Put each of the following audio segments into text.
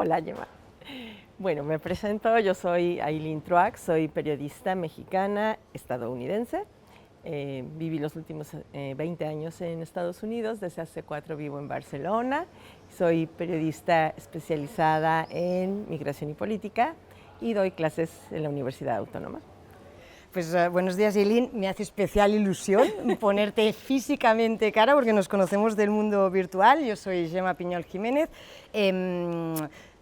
Hola, Gemma. Bueno, me presento, yo soy Ailín Truax, soy periodista mexicana estadounidense. Viví los últimos 20 años en Estados Unidos, desde hace 4 vivo en Barcelona. Soy periodista especializada en migración y política y doy clases en la Universidad Autónoma. Pues buenos días, Ailín. Me hace especial ilusión ponerte físicamente cara porque nos conocemos del mundo virtual. Yo soy Gemma Piñol Jiménez.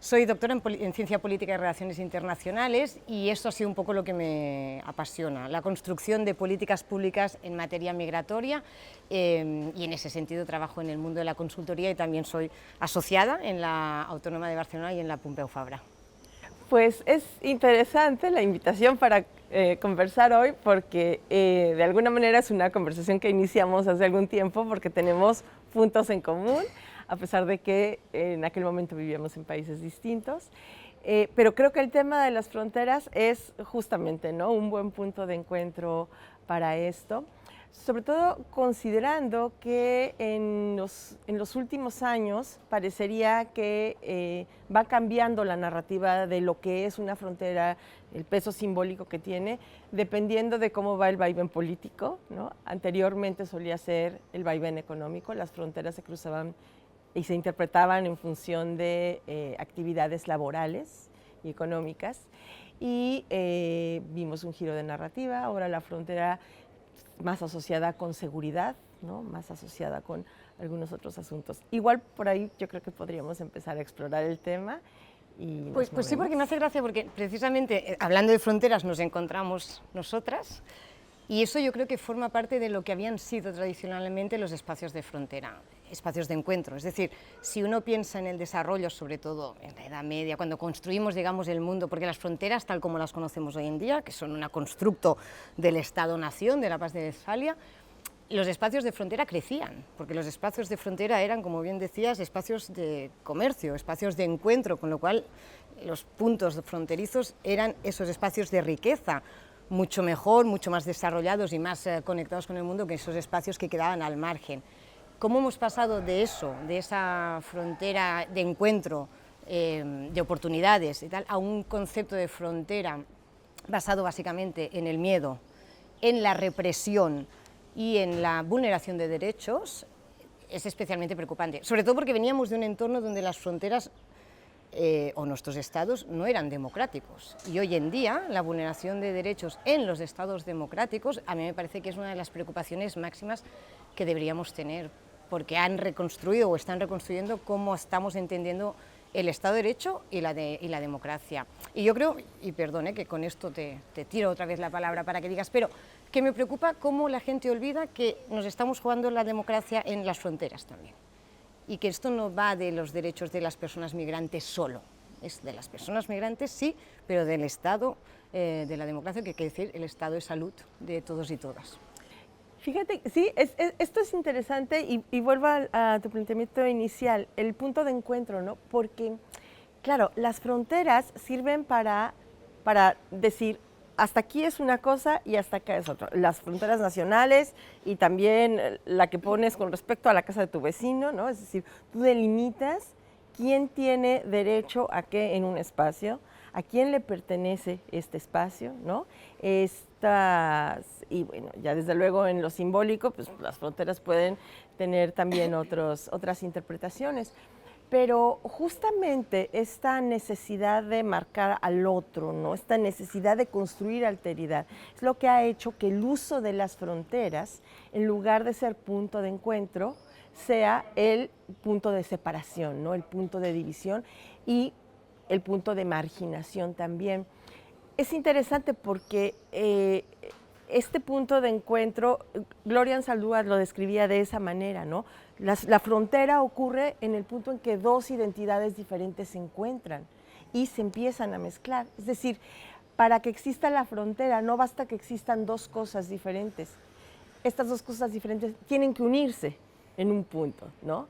Soy doctora en Ciencia Política y Relaciones Internacionales y esto ha sido un poco lo que me apasiona, la construcción de políticas públicas en materia migratoria y en ese sentido trabajo en el mundo de la consultoría y también soy asociada en la Autónoma de Barcelona y en la Pompeu Fabra. Pues es interesante la invitación para conversar hoy porque de alguna manera es una conversación que iniciamos hace algún tiempo porque tenemos puntos en común, a pesar de que en aquel momento vivíamos en países distintos. Pero creo que el tema de las fronteras es justamente, ¿no?, un buen punto de encuentro para esto, sobre todo considerando que en los últimos años parecería que va cambiando la narrativa de lo que es una frontera, el peso simbólico que tiene, dependiendo de cómo va el vaivén político, ¿no? Anteriormente solía ser el vaivén económico, las fronteras se cruzaban y se interpretaban en función de actividades laborales y económicas, y vimos un giro de narrativa. Ahora la frontera más asociada con seguridad, ¿no?, más asociada con algunos otros asuntos. Igual por ahí yo creo que podríamos empezar a explorar el tema. Y pues sí, porque me hace gracia, porque precisamente hablando de fronteras nos encontramos nosotras, y eso yo creo que forma parte de lo que habían sido tradicionalmente los espacios de frontera, espacios de encuentro. Es decir, si uno piensa en el desarrollo, sobre todo en la Edad Media, cuando construimos, digamos, el mundo, porque las fronteras, tal como las conocemos hoy en día, que son un constructo del Estado-nación, de la Paz de Westfalia, los espacios de frontera crecían, porque los espacios de frontera eran, como bien decías, espacios de comercio, espacios de encuentro, con lo cual los puntos fronterizos eran esos espacios de riqueza, mucho mejor, mucho más desarrollados y más conectados con el mundo que esos espacios que quedaban al margen. ¿Cómo hemos pasado de eso, de esa frontera de encuentro, de oportunidades y tal, a un concepto de frontera basado básicamente en el miedo, en la represión y en la vulneración de derechos? Es especialmente preocupante, sobre todo porque veníamos de un entorno donde las fronteras o nuestros estados no eran democráticos, y hoy en día la vulneración de derechos en los estados democráticos a mí me parece que es una de las preocupaciones máximas que deberíamos tener, porque han reconstruido o están reconstruyendo cómo estamos entendiendo el Estado de Derecho y la democracia. Y yo creo, y perdone que con esto te tiro otra vez la palabra para que digas, pero que me preocupa cómo la gente olvida que nos estamos jugando la democracia en las fronteras también, y que esto no va de los derechos de las personas migrantes solo, es de las personas migrantes, sí, pero del Estado, de la democracia, que quiere decir el Estado de salud de todos y todas. Fíjate, sí, esto es interesante y vuelvo a tu planteamiento inicial, el punto de encuentro, ¿no? Porque, claro, las fronteras sirven para decir, hasta aquí es una cosa y hasta acá es otra. Las fronteras nacionales y también la que pones con respecto a la casa de tu vecino, ¿no? Es decir, tú delimitas quién tiene derecho a qué en un espacio, a quién le pertenece este espacio, ¿no? Y bueno, ya desde luego en lo simbólico, pues las fronteras pueden tener también otras interpretaciones. Pero justamente esta necesidad de marcar al otro, ¿no?, esta necesidad de construir alteridad, es lo que ha hecho que el uso de las fronteras, en lugar de ser punto de encuentro, sea el punto de separación, ¿no?, el punto de división y el punto de marginación también. Es interesante porque este punto de encuentro, Gloria Anzaldúa lo describía de esa manera, ¿no? La frontera ocurre en el punto en que dos identidades diferentes se encuentran y se empiezan a mezclar. Es decir, para que exista la frontera no basta que existan dos cosas diferentes. Estas dos cosas diferentes tienen que unirse en un punto, ¿no?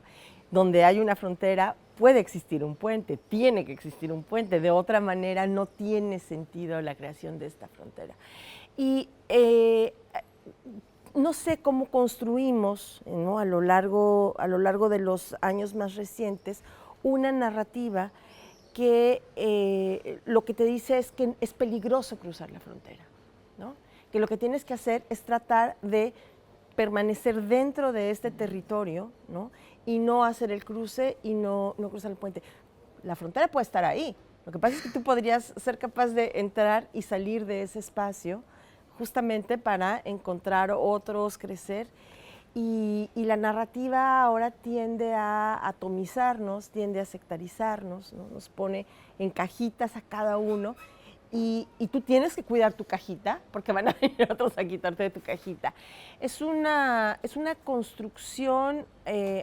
Donde hay una frontera puede existir un puente, tiene que existir un puente, de otra manera no tiene sentido la creación de esta frontera. Y no sé cómo construimos, ¿no?, a lo largo de los años más recientes una narrativa que lo que te dice es que es peligroso cruzar la frontera, ¿no? Que lo que tienes que hacer es tratar de permanecer dentro de este territorio, ¿no? Y no hacer el cruce y no cruzar el puente. La frontera puede estar ahí. Lo que pasa es que tú podrías ser capaz de entrar y salir de ese espacio justamente para encontrar otros, crecer. Y la narrativa ahora tiende a atomizarnos, tiende a sectarizarnos, ¿no? Nos pone en cajitas a cada uno. Y tú tienes que cuidar tu cajita, porque van a venir otros a quitarte de tu cajita. Es una construcción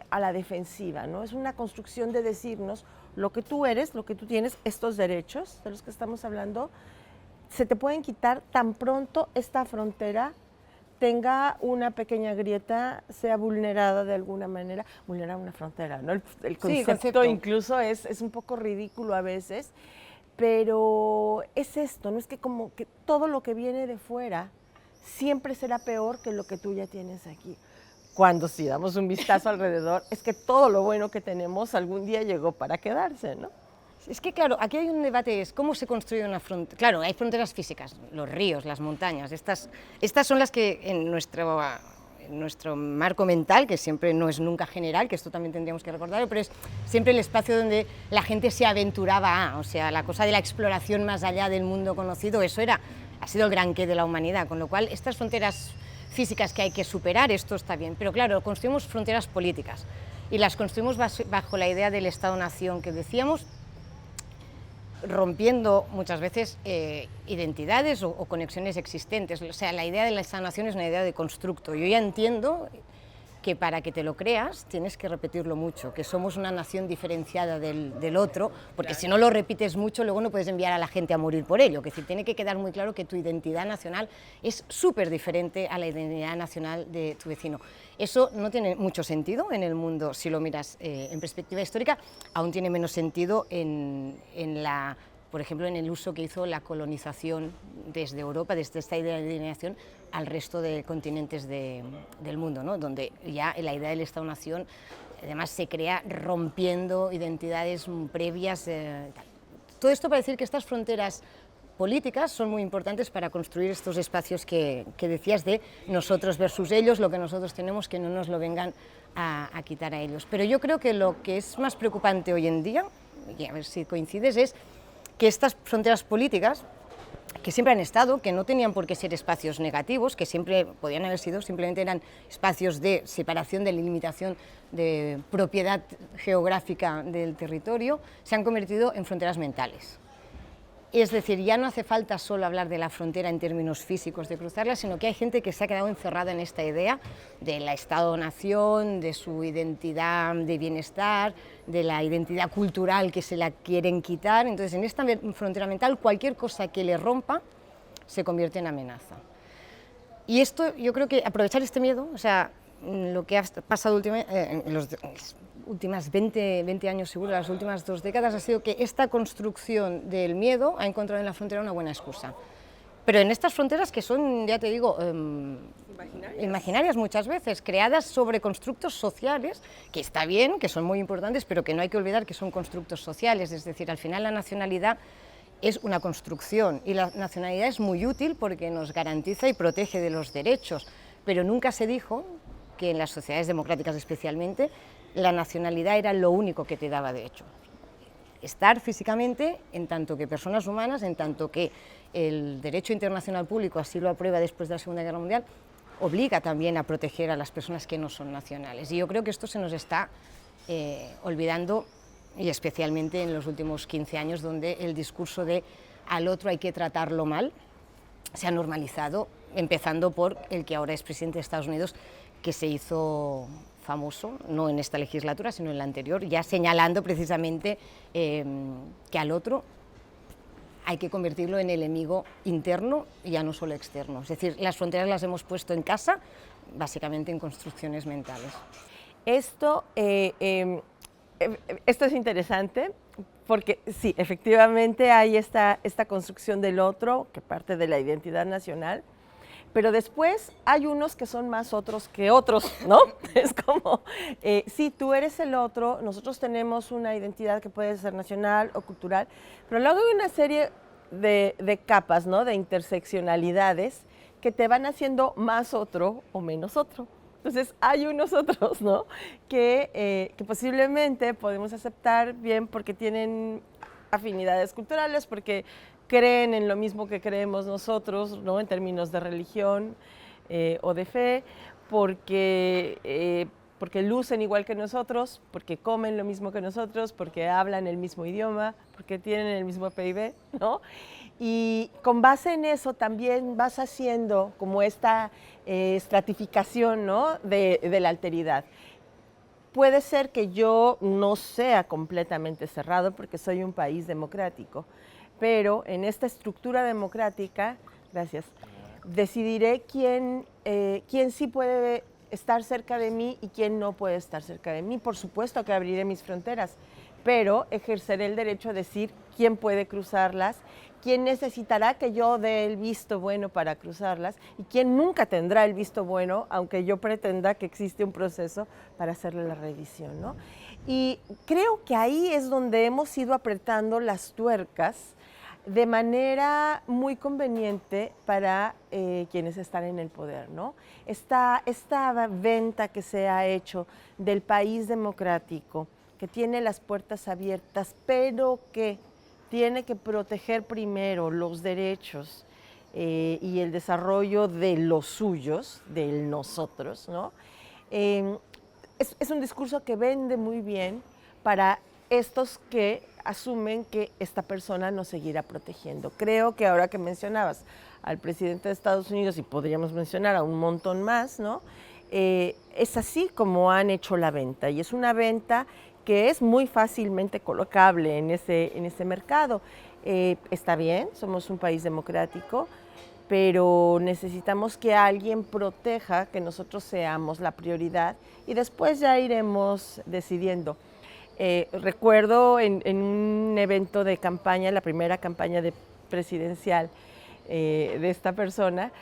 a la defensiva, ¿no? Es una construcción de decirnos lo que tú eres, lo que tú tienes, estos derechos de los que estamos hablando, se te pueden quitar tan pronto esta frontera tenga una pequeña grieta, sea vulnerada de alguna manera, vulnerar una frontera, ¿no? El concepto incluso es un poco ridículo a veces, pero es esto, no es que como que todo lo que viene de fuera siempre será peor que lo que tú ya tienes aquí. Cuando si damos un vistazo alrededor, es que todo lo bueno que tenemos algún día llegó para quedarse, ¿no? Es que, claro, aquí hay un debate, es cómo se construye una frontera. Claro, hay fronteras físicas, los ríos, las montañas, estas son las que en nuestro marco mental, que siempre no es nunca general, que esto también tendríamos que recordarlo, pero es siempre el espacio donde la gente se aventuraba o sea, la cosa de la exploración más allá del mundo conocido, eso ha sido el gran qué de la humanidad, con lo cual estas fronteras físicas que hay que superar, esto está bien, pero claro, construimos fronteras políticas y las construimos bajo la idea del Estado-Nación que decíamos, rompiendo muchas veces identidades o conexiones existentes. O sea, la idea de la Estado-Nación es una idea de constructo. Yo ya entiendo que para que te lo creas tienes que repetirlo mucho, que somos una nación diferenciada del otro, porque si no lo repites mucho luego no puedes enviar a la gente a morir por ello, que tiene que quedar muy claro que tu identidad nacional es súper diferente a la identidad nacional de tu vecino. Eso no tiene mucho sentido en el mundo si lo miras en perspectiva histórica, aún tiene menos sentido por ejemplo, en el uso que hizo la colonización desde Europa, desde esta idea de delineación, al resto de continentes del mundo, ¿no? Donde ya la idea del Estado-Nación además se crea rompiendo identidades previas. Todo esto para decir que estas fronteras políticas son muy importantes para construir estos espacios que decías de nosotros versus ellos, lo que nosotros tenemos, que no nos lo vengan a quitar a ellos. Pero yo creo que lo que es más preocupante hoy en día, y a ver si coincides, es que estas fronteras políticas, que siempre han estado, que no tenían por qué ser espacios negativos, que siempre podían haber sido, simplemente eran espacios de separación, de limitación de propiedad geográfica del territorio, se han convertido en fronteras mentales. Es decir, ya no hace falta solo hablar de la frontera en términos físicos de cruzarla, sino que hay gente que se ha quedado encerrada en esta idea del Estado-Nación, de su identidad de bienestar, de la identidad cultural que se la quieren quitar. Entonces, en esta frontera mental, cualquier cosa que le rompa se convierte en amenaza. Y esto, yo creo que aprovechar este miedo, o sea, lo que ha pasado en los últimos 20 años, seguro, las últimas 2 décadas, ha sido que esta construcción del miedo ha encontrado en la frontera una buena excusa. Pero en estas fronteras que son, ya te digo, imaginarias muchas veces, creadas sobre constructos sociales, que está bien, que son muy importantes, pero que no hay que olvidar que son constructos sociales, es decir, al final la nacionalidad es una construcción y la nacionalidad es muy útil porque nos garantiza y protege de los derechos, pero nunca se dijo que en las sociedades democráticas especialmente la nacionalidad era lo único que te daba derecho. Estar físicamente, en tanto que personas humanas, en tanto que el derecho internacional público así lo aprueba después de la Segunda Guerra Mundial, obliga también a proteger a las personas que no son nacionales. Y yo creo que esto se nos está olvidando, y especialmente en los últimos 15 años, donde el discurso de al otro hay que tratarlo mal se ha normalizado, empezando por el que ahora es presidente de Estados Unidos, que se hizo famoso, no en esta legislatura, sino en la anterior, ya señalando precisamente que al otro hay que convertirlo en enemigo interno y ya no solo externo. Es decir, las fronteras las hemos puesto en casa, básicamente en construcciones mentales. Esto es interesante porque sí, efectivamente hay esta construcción del otro que parte de la identidad nacional, Pero después hay unos que son más otros que otros, ¿no? Es como, sí, tú eres el otro, nosotros tenemos una identidad que puede ser nacional o cultural, pero luego hay una serie de capas, ¿no? De interseccionalidades que te van haciendo más otro o menos otro. Entonces hay unos otros, ¿no? Que posiblemente podemos aceptar bien porque tienen afinidades culturales, porque creen en lo mismo que creemos nosotros, ¿no? En términos de religión o de fe, porque lucen igual que nosotros, porque comen lo mismo que nosotros, porque hablan el mismo idioma, porque tienen el mismo PIB, ¿no? Y con base en eso también vas haciendo como esta estratificación, ¿no? de la alteridad. Puede ser que yo no sea completamente cerrado porque soy un país democrático, pero en esta estructura democrática, gracias, decidiré quién sí puede estar cerca de mí y quién no puede estar cerca de mí. Por supuesto que abriré mis fronteras, pero ejerceré el derecho a decir quién puede cruzarlas, quién necesitará que yo dé el visto bueno para cruzarlas y quién nunca tendrá el visto bueno, aunque yo pretenda que existe un proceso para hacerle la revisión, ¿no? Y creo que ahí es donde hemos ido apretando las tuercas de manera muy conveniente para quienes están en el poder, ¿no? Esta venta que se ha hecho del país democrático, que tiene las puertas abiertas, pero que tiene que proteger primero los derechos y el desarrollo de los suyos, del nosotros, ¿no? Es un discurso que vende muy bien para estos que asumen que esta persona nos seguirá protegiendo. Creo que ahora que mencionabas al presidente de Estados Unidos, y podríamos mencionar a un montón más, ¿no? Es así como han hecho la venta, y es una venta que es muy fácilmente colocable en ese mercado. Está bien, somos un país democrático, pero necesitamos que alguien proteja que nosotros seamos la prioridad y después ya iremos decidiendo. Recuerdo en un evento de campaña, la primera campaña presidencial de esta persona,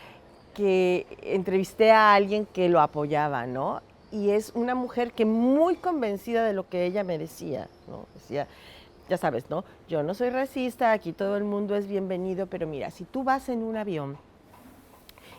que entrevisté a alguien que lo apoyaba, ¿no? Y es una mujer que muy convencida de lo que ella me decía, ¿no? Decía, ya sabes, ¿no? Yo no soy racista, aquí todo el mundo es bienvenido, pero mira, si tú vas en un avión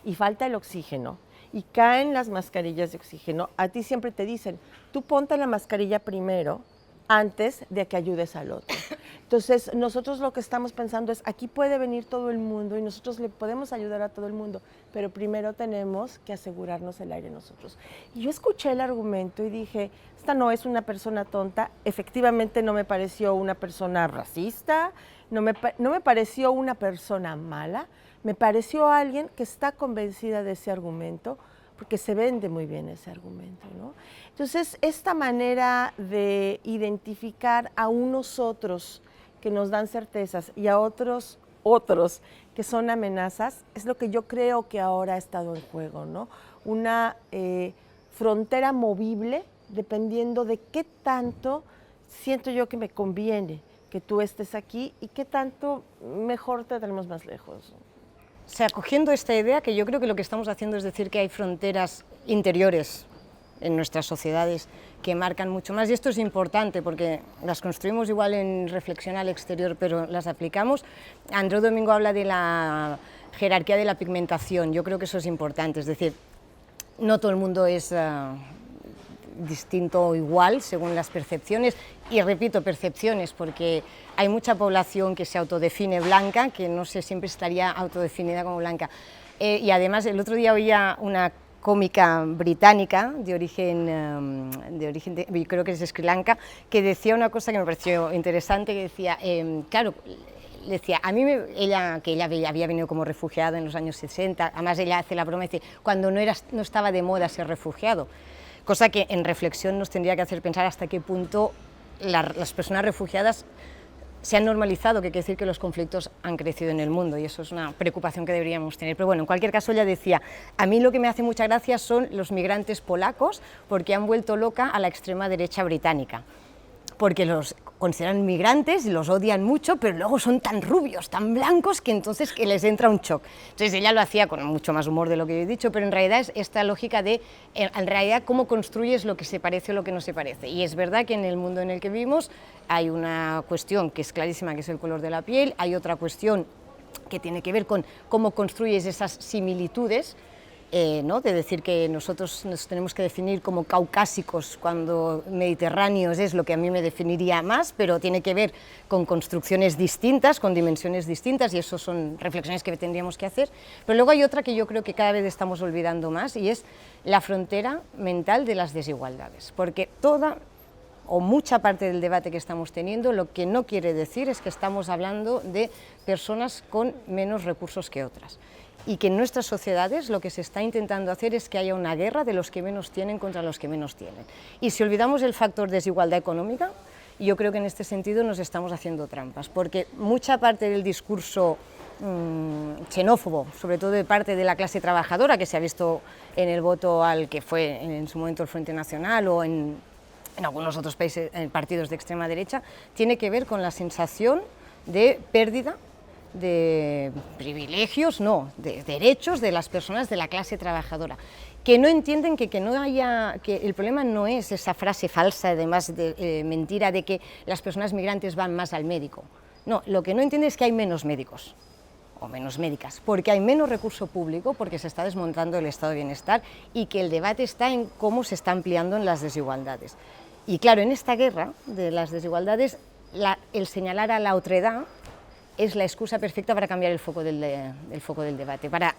y falta el oxígeno y caen las mascarillas de oxígeno, a ti siempre te dicen, tú ponte la mascarilla primero antes de que ayudes al otro. Entonces, nosotros lo que estamos pensando es, aquí puede venir todo el mundo y nosotros le podemos ayudar a todo el mundo, pero primero tenemos que asegurarnos el aire nosotros. Y yo escuché el argumento y dije, esta no es una persona tonta, efectivamente no me pareció una persona racista, no me pareció una persona mala, me pareció alguien que está convencida de ese argumento, porque se vende muy bien ese argumento, ¿no? Entonces, esta manera de identificar a unos otros que nos dan certezas y a otros que son amenazas, es lo que yo creo que ahora ha estado en juego, ¿no? Una frontera movible dependiendo de qué tanto siento yo que me conviene que tú estés aquí y qué tanto mejor te tenemos más lejos. O sea, cogiendo esta idea, que yo creo que lo que estamos haciendo es decir que hay fronteras interiores en nuestras sociedades que marcan mucho más, y esto es importante porque las construimos igual en reflexión al exterior, pero las aplicamos. Andreu Domingo habla de la jerarquía de la pigmentación, yo creo que eso es importante, es decir, no todo el mundo es distinto o igual según las percepciones, y repito, percepciones, porque hay mucha población que se autodefine blanca, que no sé, siempre estaría autodefinida como blanca. Y además el otro día oía una cómica británica de origen, creo que es de Sri Lanka, que decía una cosa que me pareció interesante, que decía, claro, decía, a mí, ella había venido como refugiada en los años 60, además ella hace la broma y dice, cuando no estaba de moda ser refugiado, cosa que en reflexión nos tendría que hacer pensar hasta qué punto las personas refugiadas se han normalizado, que quiere decir que los conflictos han crecido en el mundo, y eso es una preocupación que deberíamos tener. Pero bueno, en cualquier caso ella decía, a mí lo que me hace mucha gracia son los migrantes polacos, porque han vuelto loca a la extrema derecha británica. porque los consideran migrantes y los odian mucho, pero luego son tan rubios, tan blancos, que entonces que les entra un shock. Entonces ella lo hacía con mucho más humor de lo que he dicho, pero en realidad es esta lógica de, en realidad, cómo construyes lo que se parece o lo que no se parece. Y es verdad que en el mundo en el que vivimos hay una cuestión que es clarísima, que es el color de la piel, hay otra cuestión que tiene que ver con cómo construyes esas similitudes, ¿no? De decir que nosotros nos tenemos que definir como caucásicos cuando mediterráneos es lo que a mí me definiría más, pero tiene que ver con construcciones distintas, con dimensiones distintas, y eso son reflexiones que tendríamos que hacer. Pero luego hay otra que yo creo que cada vez estamos olvidando más, y es la frontera mental de las desigualdades, porque toda o mucha parte del debate que estamos teniendo lo que no quiere decir es que estamos hablando de personas con menos recursos que otras, y que en nuestras sociedades lo que se está intentando hacer es que haya una guerra de los que menos tienen contra los que menos tienen. Y si olvidamos el factor desigualdad económica, yo creo que en este sentido nos estamos haciendo trampas, porque mucha parte del discurso xenófobo, sobre todo de parte de la clase trabajadora, que se ha visto en el voto al que fue en su momento el Frente Nacional o en algunos otros países, en partidos de extrema derecha, tiene que ver con la sensación de pérdida de privilegios, no, de derechos de las personas de la clase trabajadora, que no entienden que el problema no es esa frase falsa, además de mentira, de que las personas migrantes van más al médico. No, lo que no entienden es que hay menos médicos o menos médicas, porque hay menos recurso público, porque se está desmontando el estado de bienestar, y que el debate está en cómo se está ampliando en las desigualdades. Y claro, en esta guerra de las desigualdades, el señalar a la otredad es la excusa perfecta para cambiar el foco del debate, para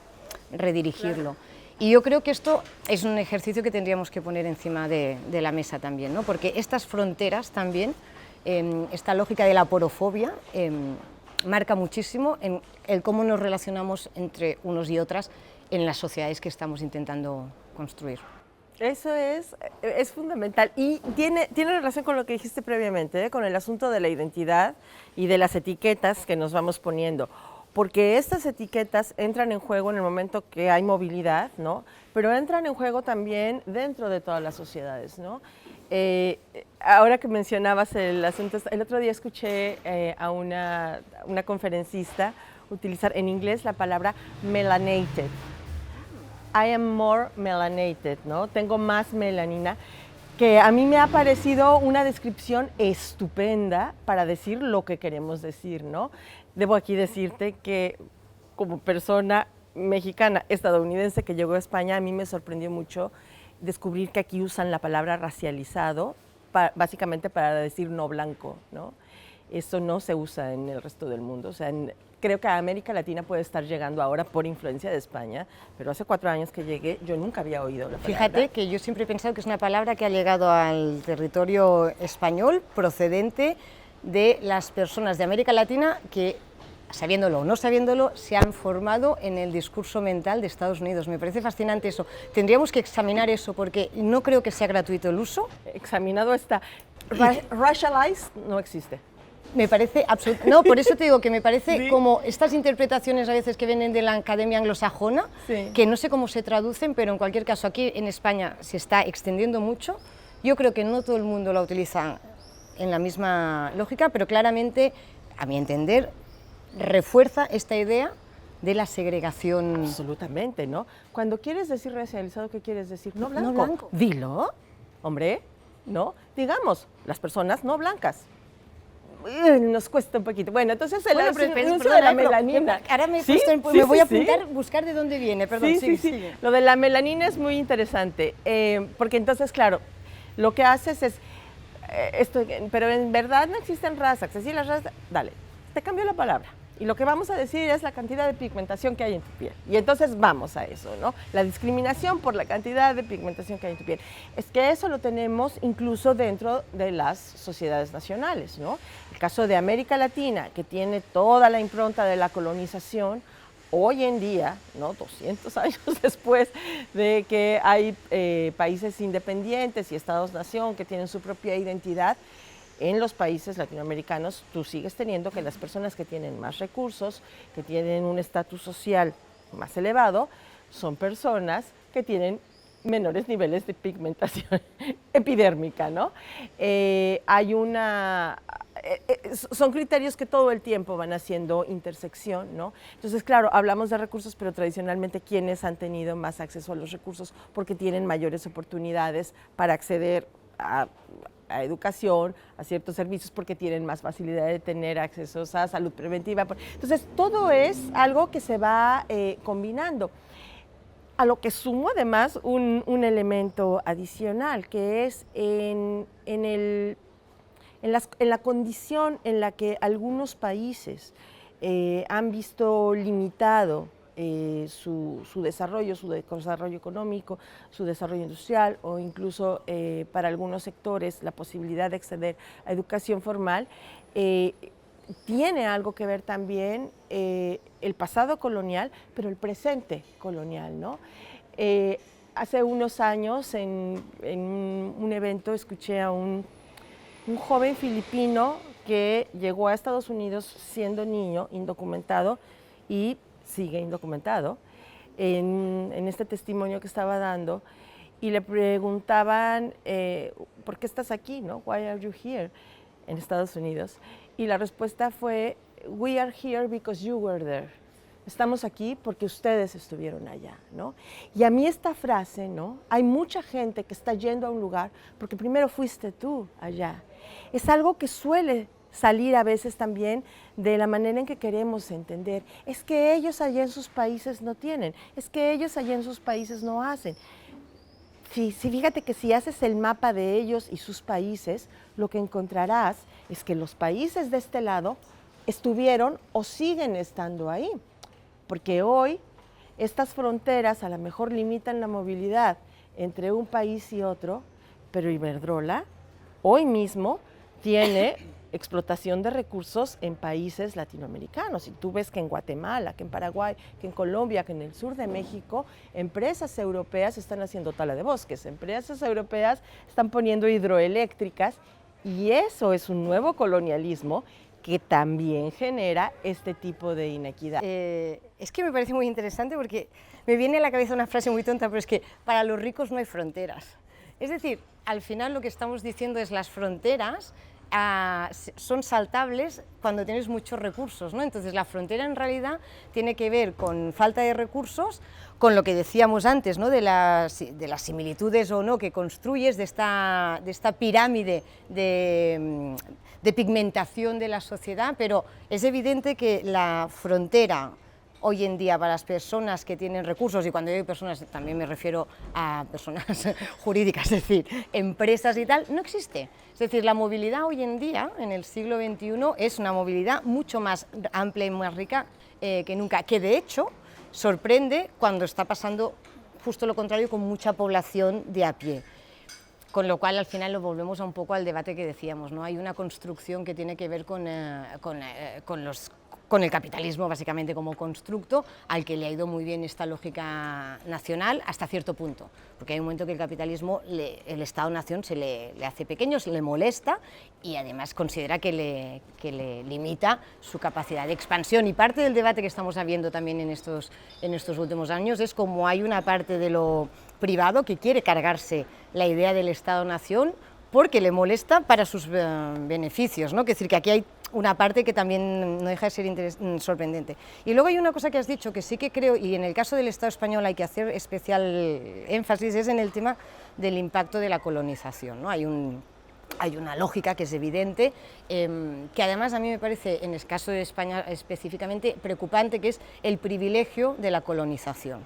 redirigirlo. Y yo creo que esto es un ejercicio que tendríamos que poner encima de la mesa también, ¿no? Porque estas fronteras también, esta lógica de la porofobia, marca muchísimo en el cómo nos relacionamos entre unos y otras en las sociedades que estamos intentando construir. Eso es fundamental y tiene relación con lo que dijiste previamente, con el asunto de la identidad y de las etiquetas que nos vamos poniendo, porque estas etiquetas entran en juego en el momento que hay movilidad, ¿no? Pero entran en juego también dentro de todas las sociedades, ¿no? Ahora que mencionabas el asunto, el otro día escuché a una conferencista utilizar en inglés la palabra melanated. I am more melanated, ¿no? Tengo más melanina, que a mí me ha parecido una descripción estupenda para decir lo que queremos decir, ¿no? Debo aquí decirte que como persona mexicana, estadounidense que llegó a España, a mí me sorprendió mucho descubrir que aquí usan la palabra racializado, básicamente para decir no blanco, ¿no? Eso no se usa en el resto del mundo, o sea, creo que a América Latina puede estar llegando ahora por influencia de España, pero hace 4 años que llegué, yo nunca había oído la palabra. Fíjate que yo siempre he pensado que es una palabra que ha llegado al territorio español procedente de las personas de América Latina que, sabiéndolo o no sabiéndolo, se han formado en el discurso mental de Estados Unidos. Me parece fascinante eso. Tendríamos que examinar eso porque no creo que sea gratuito el uso. Examinado está. Racialized no existe. Me parece absolutamente... No, por eso te digo que me parece sí, como estas interpretaciones a veces que vienen de la academia anglosajona, sí, que no sé cómo se traducen, pero en cualquier caso aquí en España se está extendiendo mucho. Yo creo que no todo el mundo la utiliza en la misma lógica, pero claramente, a mi entender, refuerza esta idea de la segregación. Absolutamente, ¿no? Cuando quieres decir racializado, ¿qué quieres decir? No blanco. No blanco. Dilo, hombre, ¿no? Digamos, las personas no blancas. Nos cuesta un poquito. Bueno, entonces el uso de la melanina. Ahora me, me voy a apuntar, buscar de dónde viene, perdón. Sí. Lo de la melanina es muy interesante, porque entonces, claro, lo que haces es, esto, pero en verdad no existen razas, así las razas, dale, te cambio la palabra. Y lo que vamos a decir es la cantidad de pigmentación que hay en tu piel. Y entonces vamos a eso, ¿no? La discriminación por la cantidad de pigmentación que hay en tu piel. Es que eso lo tenemos incluso dentro de las sociedades nacionales, ¿no? El caso de América Latina, que tiene toda la impronta de la colonización, hoy en día, ¿no? 200 años después de que hay países independientes y estados-nación que tienen su propia identidad, en los países latinoamericanos tú sigues teniendo que las personas que tienen más recursos, que tienen un estatus social más elevado, son personas que tienen menores niveles de pigmentación epidérmica, ¿no? Son criterios que todo el tiempo van haciendo intersección, ¿no? Entonces, claro, hablamos de recursos, pero tradicionalmente, ¿quiénes han tenido más acceso a los recursos? Porque tienen mayores oportunidades para acceder a educación, a ciertos servicios, porque tienen más facilidad de tener accesos a salud preventiva. Entonces, todo es algo que se va combinando. A lo que sumo además un elemento adicional, que es en la condición en la que algunos países han visto limitado su desarrollo económico, su desarrollo industrial o incluso para algunos sectores la posibilidad de acceder a educación formal, tiene algo que ver también el pasado colonial, pero el presente colonial, ¿no? Hace unos años en un evento escuché a un joven filipino que llegó a Estados Unidos siendo niño, indocumentado, y sigue indocumentado, en este testimonio que estaba dando, y le preguntaban, ¿por qué estás aquí, no? Why are you here? En Estados Unidos. Y la respuesta fue, we are here because you were there. Estamos aquí porque ustedes estuvieron allá, ¿no? Y a mí esta frase, ¿no? Hay mucha gente que está yendo a un lugar porque primero fuiste tú allá. Es algo que suele salir a veces también de la manera en que queremos entender. Es que ellos allá en sus países no tienen, es que ellos allá en sus países no hacen. Sí, fíjate que si haces el mapa de ellos y sus países, lo que encontrarás es que los países de este lado estuvieron o siguen estando ahí. Porque hoy estas fronteras a lo mejor limitan la movilidad entre un país y otro, pero Iberdrola hoy mismo tiene explotación de recursos en países latinoamericanos. Y tú ves que en Guatemala, que en Paraguay, que en Colombia, que en el sur de México, empresas europeas están haciendo tala de bosques, empresas europeas están poniendo hidroeléctricas, y eso es un nuevo colonialismo que también genera este tipo de inequidad. Es que me parece muy interesante porque me viene a la cabeza una frase muy tonta, pero es que para los ricos no hay fronteras. Es decir, al final lo que estamos diciendo es las fronteras son saltables cuando tienes muchos recursos, ¿no? Entonces la frontera en realidad tiene que ver con falta de recursos, con lo que decíamos antes, ¿no? de las similitudes o no que construyes de esta pirámide de pigmentación de la sociedad, pero es evidente que la frontera hoy en día para las personas que tienen recursos, y cuando digo personas también me refiero a personas jurídicas, es decir, empresas y tal, no existe. Es decir, la movilidad hoy en día, en el siglo XXI, es una movilidad mucho más amplia y más rica que nunca, que de hecho sorprende cuando está pasando justo lo contrario con mucha población de a pie. Con lo cual, al final, lo volvemos a un poco al debate que decíamos, ¿no? Hay una construcción que tiene que ver con el capitalismo, básicamente, como constructo, al que le ha ido muy bien esta lógica nacional hasta cierto punto, porque hay un momento que el capitalismo, el Estado-nación se le hace pequeño, se le molesta y además considera que le limita su capacidad de expansión. Y parte del debate que estamos habiendo también en estos últimos años es como hay una parte de lo privado que quiere cargarse la idea del Estado-nación porque le molesta para sus beneficios, ¿no? Es decir, que aquí hay una parte que también no deja de ser sorprendente. Y luego hay una cosa que has dicho que sí que creo, y en el caso del Estado español hay que hacer especial énfasis, es en el tema del impacto de la colonización, ¿no? Hay una lógica que es evidente, que además a mí me parece, en el caso de España específicamente, preocupante, que es el privilegio de la colonización.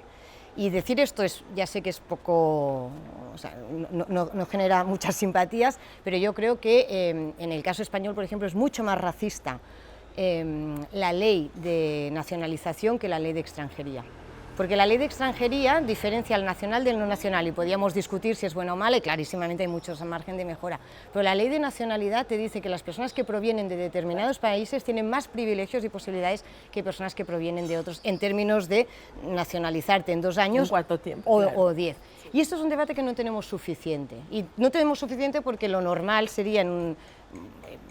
Y decir esto ya sé que es poco, o sea, no genera muchas simpatías, pero yo creo que en el caso español, por ejemplo, es mucho más racista la ley de nacionalización que la ley de extranjería. Porque la ley de extranjería diferencia al nacional del no nacional y podríamos discutir si es buena o mala, y clarísimamente hay muchos margen de mejora. Pero la ley de nacionalidad te dice que las personas que provienen de determinados países tienen más privilegios y posibilidades que personas que provienen de otros, en términos de nacionalizarte en 2 años o 10. Y esto es un debate que no tenemos suficiente. Y no tenemos suficiente porque lo normal sería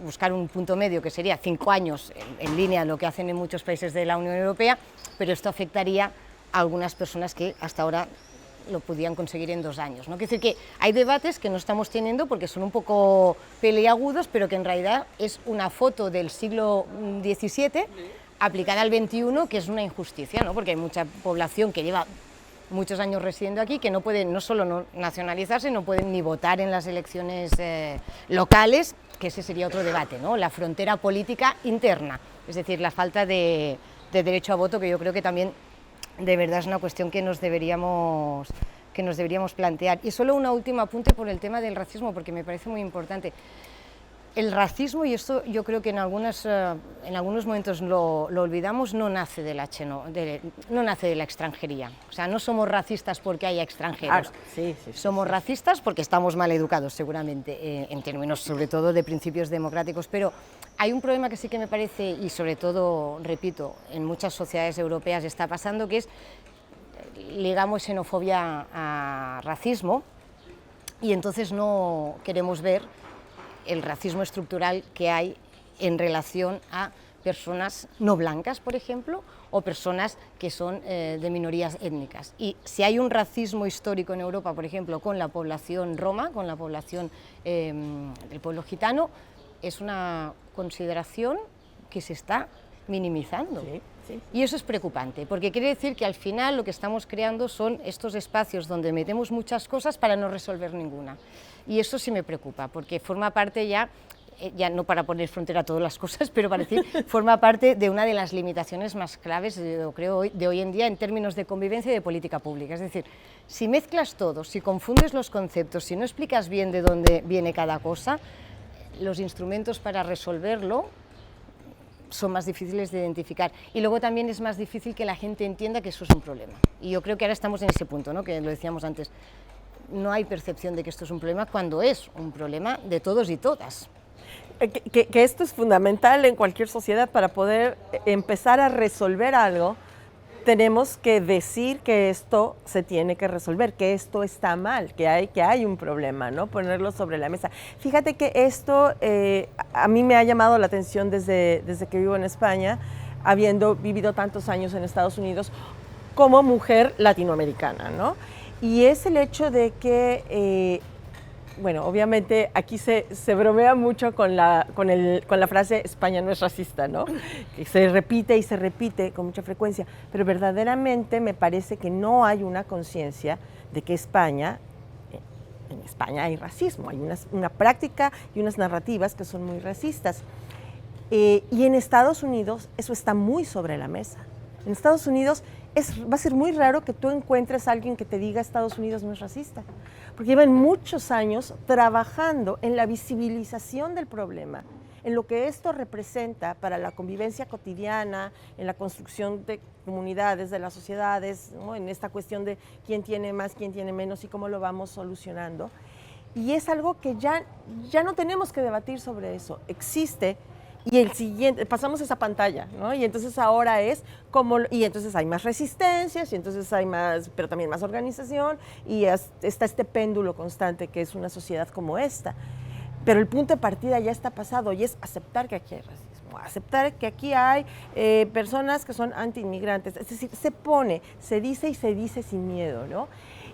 buscar un punto medio, que sería 5 años en línea lo que hacen en muchos países de la Unión Europea, pero esto afectaría a algunas personas que hasta ahora lo podían conseguir en 2 años, ¿no? Quiere decir que hay debates que no estamos teniendo porque son un poco peliagudos, pero que en realidad es una foto del siglo XVII aplicada al XXI, que es una injusticia, ¿no? Porque hay mucha población que lleva muchos años residiendo aquí, que no pueden no solo no nacionalizarse, no pueden ni votar en las elecciones locales, que ese sería otro debate, ¿no? La frontera política interna, es decir, la falta de derecho a voto, que yo creo que también de verdad es una cuestión que nos deberíamos plantear. Y solo un último apunte por el tema del racismo, porque me parece muy importante. El racismo, y esto yo creo que en algunos momentos lo olvidamos, no nace de la extranjería. O sea, no somos racistas porque haya extranjeros. Claro, sí, somos racistas porque estamos mal educados, seguramente, en términos sobre todo de principios democráticos. Pero hay un problema que sí que me parece, y sobre todo, repito, en muchas sociedades europeas está pasando, que es, ligamos xenofobia a racismo, y entonces no queremos ver el racismo estructural que hay en relación a personas no blancas, por ejemplo, o personas que son de minorías étnicas. Y si hay un racismo histórico en Europa, por ejemplo, con la población roma, con la población del pueblo gitano, es una consideración que se está minimizando. Sí, sí. Y eso es preocupante, porque quiere decir que al final lo que estamos creando son estos espacios donde metemos muchas cosas para no resolver ninguna. Y eso sí me preocupa, porque forma parte ya no para poner frontera a todas las cosas, pero para decir, forma parte de una de las limitaciones más claves, yo creo, de hoy en día en términos de convivencia y de política pública. Es decir, si mezclas todo, si confundes los conceptos, si no explicas bien de dónde viene cada cosa, los instrumentos para resolverlo son más difíciles de identificar. Y luego también es más difícil que la gente entienda que eso es un problema. Y yo creo que ahora estamos en ese punto, ¿no? Que lo decíamos antes. No hay percepción de que esto es un problema cuando es un problema de todos y todas. Que esto es fundamental en cualquier sociedad. Para poder empezar a resolver algo, tenemos que decir que esto se tiene que resolver, que esto está mal, que hay un problema, ¿no? Ponerlo sobre la mesa. Fíjate que esto a mí me ha llamado la atención desde que vivo en España, habiendo vivido tantos años en Estados Unidos como mujer latinoamericana, ¿no? Y es el hecho de que, bueno, obviamente aquí se bromea mucho con la frase España no es racista, ¿no? Que se repite y se repite con mucha frecuencia, pero verdaderamente me parece que no hay una conciencia de que en España hay racismo, hay una práctica y unas narrativas que son muy racistas. Y en Estados Unidos eso está muy sobre la mesa. En Estados Unidos va a ser muy raro que tú encuentres a alguien que te diga Estados Unidos no es racista, porque llevan muchos años trabajando en la visibilización del problema, en lo que esto representa para la convivencia cotidiana, en la construcción de comunidades, de las sociedades, ¿no? En esta cuestión de quién tiene más, quién tiene menos y cómo lo vamos solucionando. Y es algo que ya no tenemos que debatir sobre eso, existe. Y el siguiente, pasamos esa pantalla, ¿no? Y entonces ahora es como, y entonces hay más resistencias, y entonces hay más, pero también más organización, y está este péndulo constante que es una sociedad como esta. Pero el punto de partida ya está pasado, y es aceptar que aquí hay racismo, aceptar que aquí hay personas que son anti-inmigrantes, es decir, se dice y se dice sin miedo, ¿no?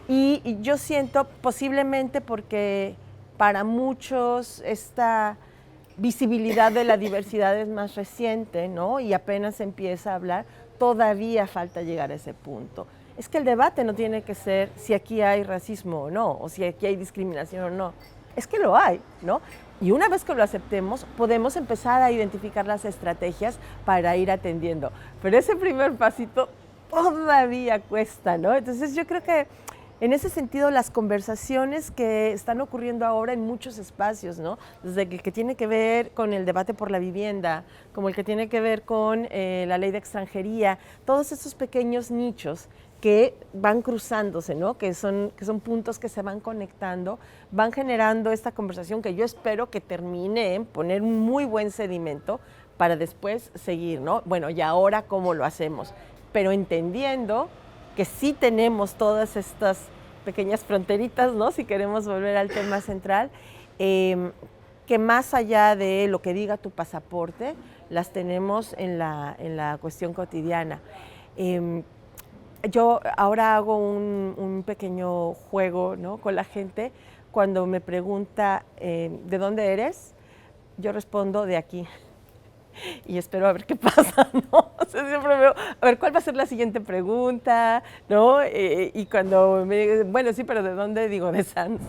Y yo siento, posiblemente porque para muchos esta visibilidad de la diversidad es más reciente, ¿no? Y apenas se empieza a hablar, todavía falta llegar a ese punto. Es que el debate no tiene que ser si aquí hay racismo o no, o si aquí hay discriminación o no. Es que lo hay, ¿no? Y una vez que lo aceptemos, podemos empezar a identificar las estrategias para ir atendiendo. Pero ese primer pasito todavía cuesta, ¿no? Entonces yo creo que en ese sentido, las conversaciones que están ocurriendo ahora en muchos espacios, ¿no? Desde el que tiene que ver con el debate por la vivienda, como el que tiene que ver con la ley de extranjería, todos esos pequeños nichos que van cruzándose, ¿no? Que son puntos que se van conectando, van generando esta conversación que yo espero que termine en poner un muy buen sedimento para después seguir, ¿no? Bueno, ¿y ahora cómo lo hacemos? Pero entendiendo que sí tenemos todas estas pequeñas fronteritas, ¿no? Si queremos volver al tema central, que más allá de lo que diga tu pasaporte, las tenemos en la cuestión cotidiana. yo ahora hago un pequeño juego, ¿no?, con la gente. Cuando me pregunta ¿de dónde eres?, yo respondo de aquí. Y espero a ver qué pasa, ¿no? O sea, siempre veo, a ver, ¿cuál va a ser la siguiente pregunta?, ¿no? Y cuando me dicen, bueno, sí, pero ¿de dónde? Digo, de Sanz.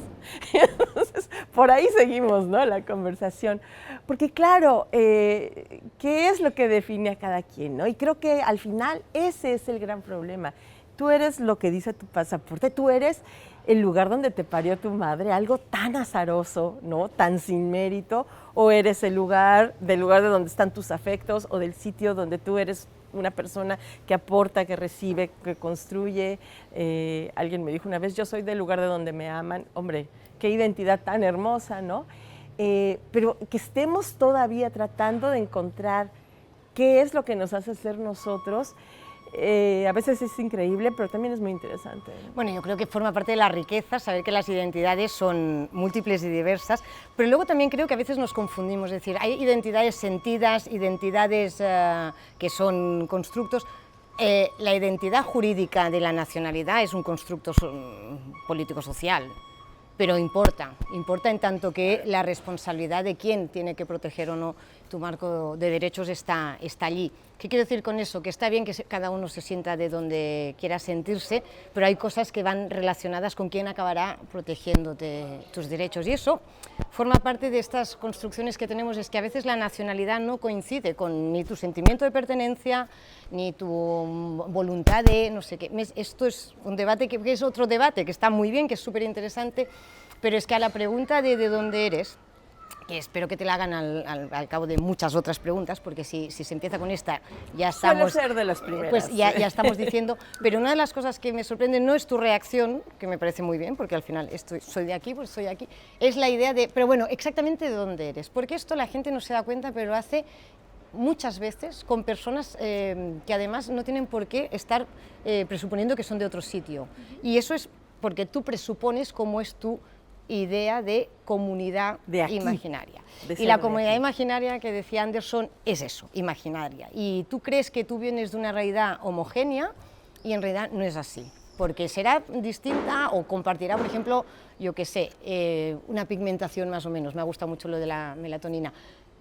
Entonces, por ahí seguimos, ¿no?, la conversación. Porque claro, ¿qué es lo que define a cada quien, no? Y creo que al final ese es el gran problema. Tú eres lo que dice tu pasaporte, tú eres el lugar donde te parió tu madre, algo tan azaroso, ¿no?, tan sin mérito, o eres el lugar de donde están tus afectos, o del sitio donde tú eres una persona que aporta, que recibe, que construye. Alguien me dijo una vez, yo soy del lugar de donde me aman. Hombre, qué identidad tan hermosa, ¿no? Pero que estemos todavía tratando de encontrar qué es lo que nos hace ser nosotros. A veces es increíble, pero también es muy interesante. Bueno, yo creo que forma parte de la riqueza saber que las identidades son múltiples y diversas, pero luego también creo que a veces nos confundimos, es decir, hay identidades sentidas, identidades que son constructos. La identidad jurídica de la nacionalidad es un constructo político-social, pero importa en tanto que la responsabilidad de quién tiene que proteger o no tu marco de derechos está allí. ¿Qué quiero decir con eso? Que está bien que cada uno se sienta de donde quiera sentirse, pero hay cosas que van relacionadas con quién acabará protegiéndote tus derechos. Y eso forma parte de estas construcciones que tenemos, es que a veces la nacionalidad no coincide con ni tu sentimiento de pertenencia, ni tu voluntad de no sé qué. Esto es un debate que es otro debate, que está muy bien, que es súper interesante, pero es que a la pregunta de dónde eres, que espero que te la hagan al cabo de muchas otras preguntas, porque si se empieza con esta, ya estamos... Suele ser de las primeras. Pues ya estamos diciendo, pero una de las cosas que me sorprende no es tu reacción, que me parece muy bien, porque al final soy de aquí, pues soy aquí, es la idea de, pero bueno, exactamente de dónde eres, porque esto la gente no se da cuenta, pero lo hace muchas veces con personas que además no tienen por qué estar presuponiendo que son de otro sitio, y eso es porque tú presupones cómo es tu idea de comunidad imaginaria. Y la comunidad imaginaria que decía Anderson es eso, imaginaria. Y tú crees que tú vienes de una realidad homogénea y en realidad no es así, porque será distinta o compartirá, por ejemplo, yo qué sé, una pigmentación más o menos, me ha gustado mucho lo de la melatonina,